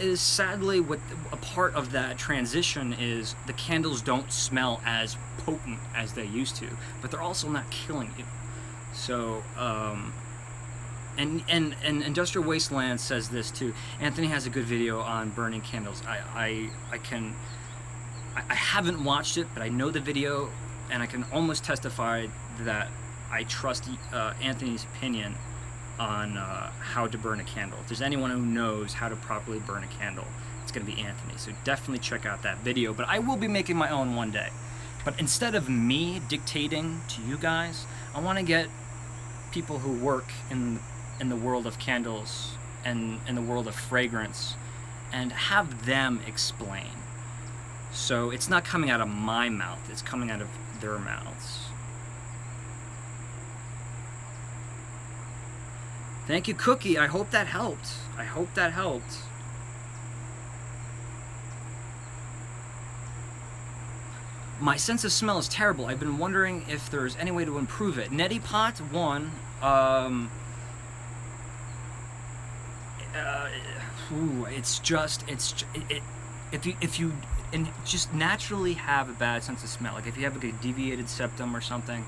is sadly what a part of that transition is. The candles don't smell as potent as they used to, but they're also not killing you. So, and Industrial Wasteland says this too. Anthony has a good video on burning candles. I haven't watched it, but I know the video, and I can almost testify that I trust Anthony's opinion on how to burn a candle. If there's anyone who knows how to properly burn a candle, it's going to be Anthony. So definitely check out that video. But I will be making my own one day. But instead of me dictating to you guys, I want to get people who work in the world of candles and in the world of fragrance and have them explain. So it's not coming out of my mouth, it's coming out of their mouths. Thank you, Cookie. I hope that helped. I hope that helped. My sense of smell is terrible. I've been wondering if there's any way to improve it. Neti Pot, one. If you just naturally have a bad sense of smell, like if you have like a deviated septum or something,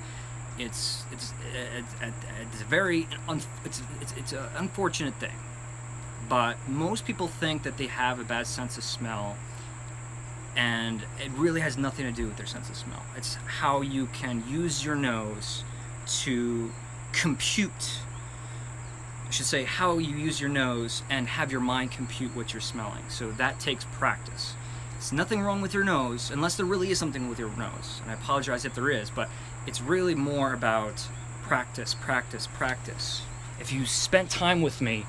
it's an unfortunate thing. But most people think that they have a bad sense of smell, and it really has nothing to do with their sense of smell. It's how you can use your nose to compute, I should say, how you use your nose and have your mind compute what you're smelling. So that takes practice. There's nothing wrong with your nose, unless there really is something with your nose. And I apologize if there is, but it's really more about practice, practice, practice. If you spent time with me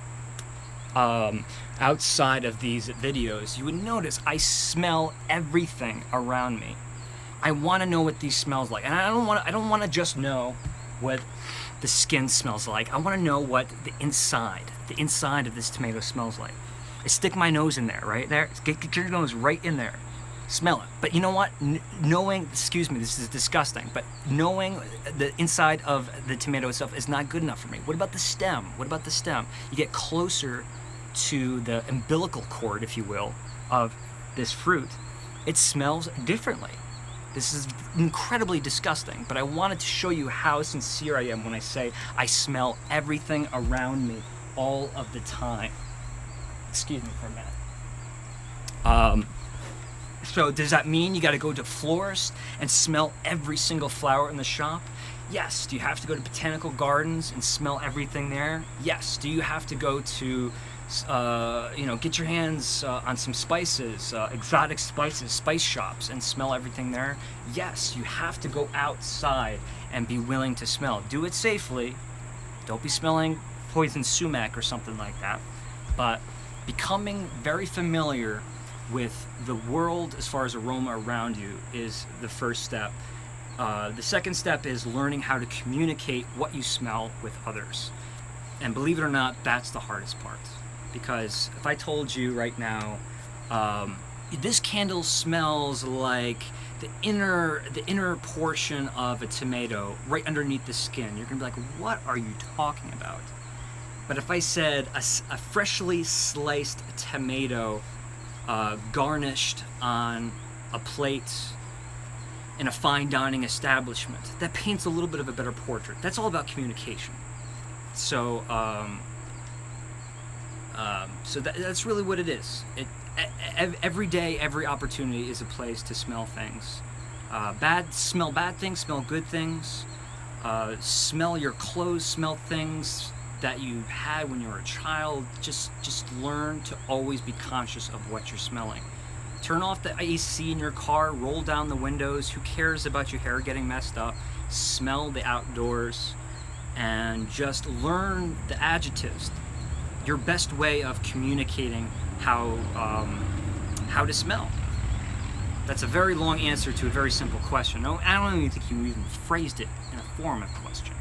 outside of these videos, you would notice I smell everything around me. I want to know what these smells like, and I don't want to just know what the skin smells like. I want to know what the inside of this tomato smells like. I stick my nose in there, right there. Get your nose right in there. Smell it. But you know what? Knowing, excuse me, this is disgusting, but knowing the inside of the tomato itself is not good enough for me. What about the stem? What about the stem? You get closer to the umbilical cord, if you will, of this fruit. It smells differently. This is incredibly disgusting, but I wanted to show you how sincere I am when I say I smell everything around me all of the time. Excuse me for a minute. So does that mean you got to go to florists and smell every single flower in the shop? Yes. Do you have to go to botanical gardens and smell everything there? Yes. Do you have to go to, get your hands on some spices, exotic spices, spice shops, and smell everything there? Yes. You have to go outside and be willing to smell. Do it safely. Don't be smelling poison sumac or something like that. But becoming very familiar with the world as far as aroma around you is the first step. The second step is learning how to communicate what you smell with others. And believe it or not, that's the hardest part. Because if I told you right now, this candle smells like the inner portion of a tomato right underneath the skin, you're gonna be like, what are you talking about? But if I said a freshly sliced tomato garnished on a plate in a fine dining establishment, that paints a little bit of a better portrait. That's all about communication. So, that's really what it is. Every day, every opportunity is a place to smell things. Smell bad things, smell good things. Smell your clothes, smell things that you had when you were a child. Just learn to always be conscious of what you're smelling. Turn off the AC in your car, roll down the windows. Who cares about your hair getting messed up? Smell the outdoors and just learn the adjectives. Your best way of communicating how to smell. That's a very long answer to a very simple question. No, I don't even think you even phrased it in a form of question.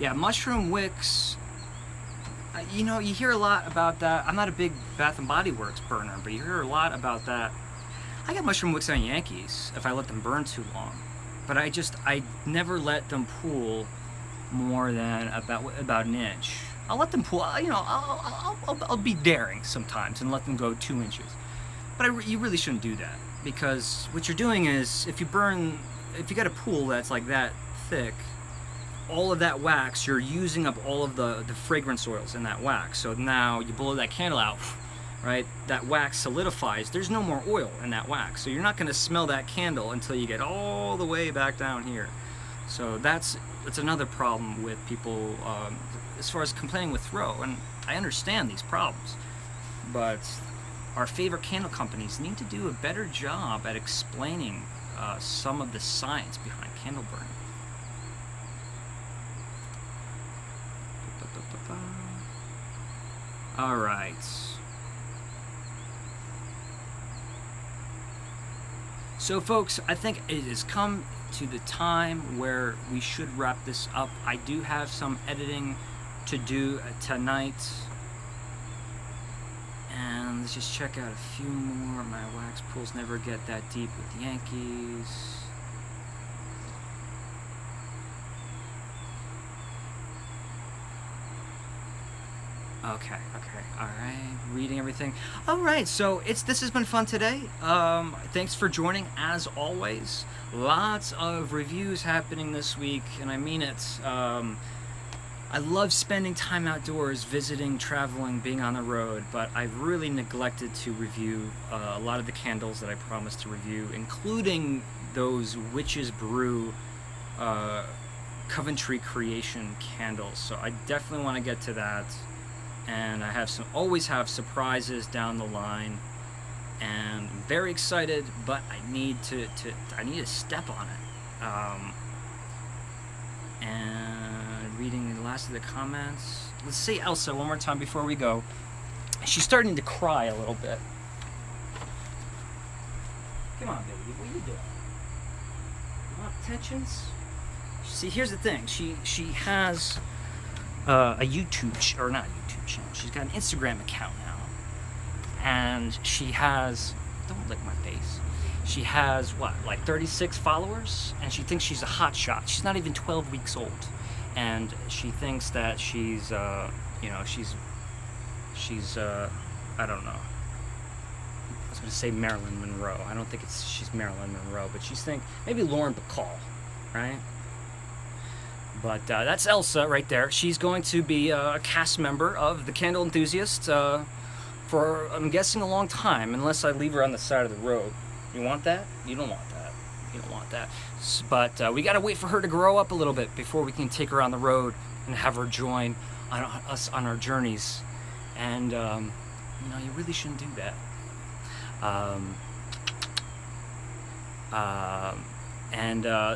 Yeah, mushroom wicks. You know, you hear a lot about that. I'm not a big Bath and Body Works burner, but you hear a lot about that. I get mushroom wicks on Yankees if I let them burn too long, but I never let them pool more than about an inch. I'll let them pool. You know, I'll be daring sometimes and let them go 2 inches, but you really shouldn't do that, because what you're doing is if you got a pool that's like that thick, all of that wax, you're using up all of the fragrance oils in that wax. So now you blow that candle out, right? That wax solidifies. There's no more oil in that wax. So you're not going to smell that candle until you get all the way back down here. So that's another problem with people as far as complaining with throw. And I understand these problems, but our favorite candle companies need to do a better job at explaining some of the science behind candle burning. All right. So folks, I think it has come to the time where we should wrap this up. I do have some editing to do tonight. And let's just check out a few more. My wax pools never get that deep with Yankees. Okay, all right, reading everything. All right, so this has been fun today. Thanks for joining, as always. Lots of reviews happening this week, and I mean it. I love spending time outdoors, visiting, traveling, being on the road, but I've really neglected to review a lot of the candles that I promised to review, including those Witch's Brew Coventry Creation candles. So I definitely want to get to that. And I always have surprises down the line, and I'm very excited, but I need to step on it. And reading the last of the comments. Let's see Elsa one more time before we go. She's starting to cry a little bit. Come on, baby, what are you doing? You want attentions? See, here's the thing. She has a YouTube, or not YouTube channel. She's got an Instagram account now, and she has, don't lick my face, she has what, like 36 followers, and she thinks she's a hot shot. She's not even 12 weeks old, and she thinks that she's you know, she's I don't know, I was gonna say Marilyn Monroe. I don't think she's Marilyn Monroe, but she's maybe Lauren Bacall, right? But that's Elsa right there. She's going to be a cast member of the Candle Enthusiast for, I'm guessing, a long time, unless I leave her on the side of the road. You want that? You don't want that. You don't want that. But we got to wait for her to grow up a little bit before we can take her on the road and have her join us on our journeys. And, you know, you really shouldn't do that.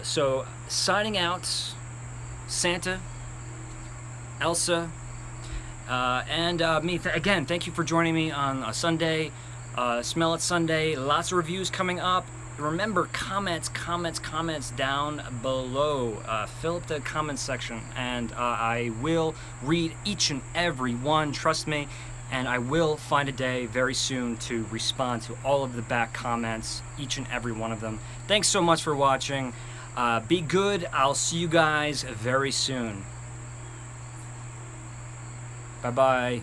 So, signing out, Santa, Elsa, and me. Again, thank you for joining me on a Sunday, Smell It Sunday. Lots of reviews coming up. Remember, comments down below. Fill up the comments section, and I will read each and every one, trust me, and I will find a day very soon to respond to all of the back comments, each and every one of them. Thanks so much for watching. Be good. I'll see you guys very soon. Bye-bye.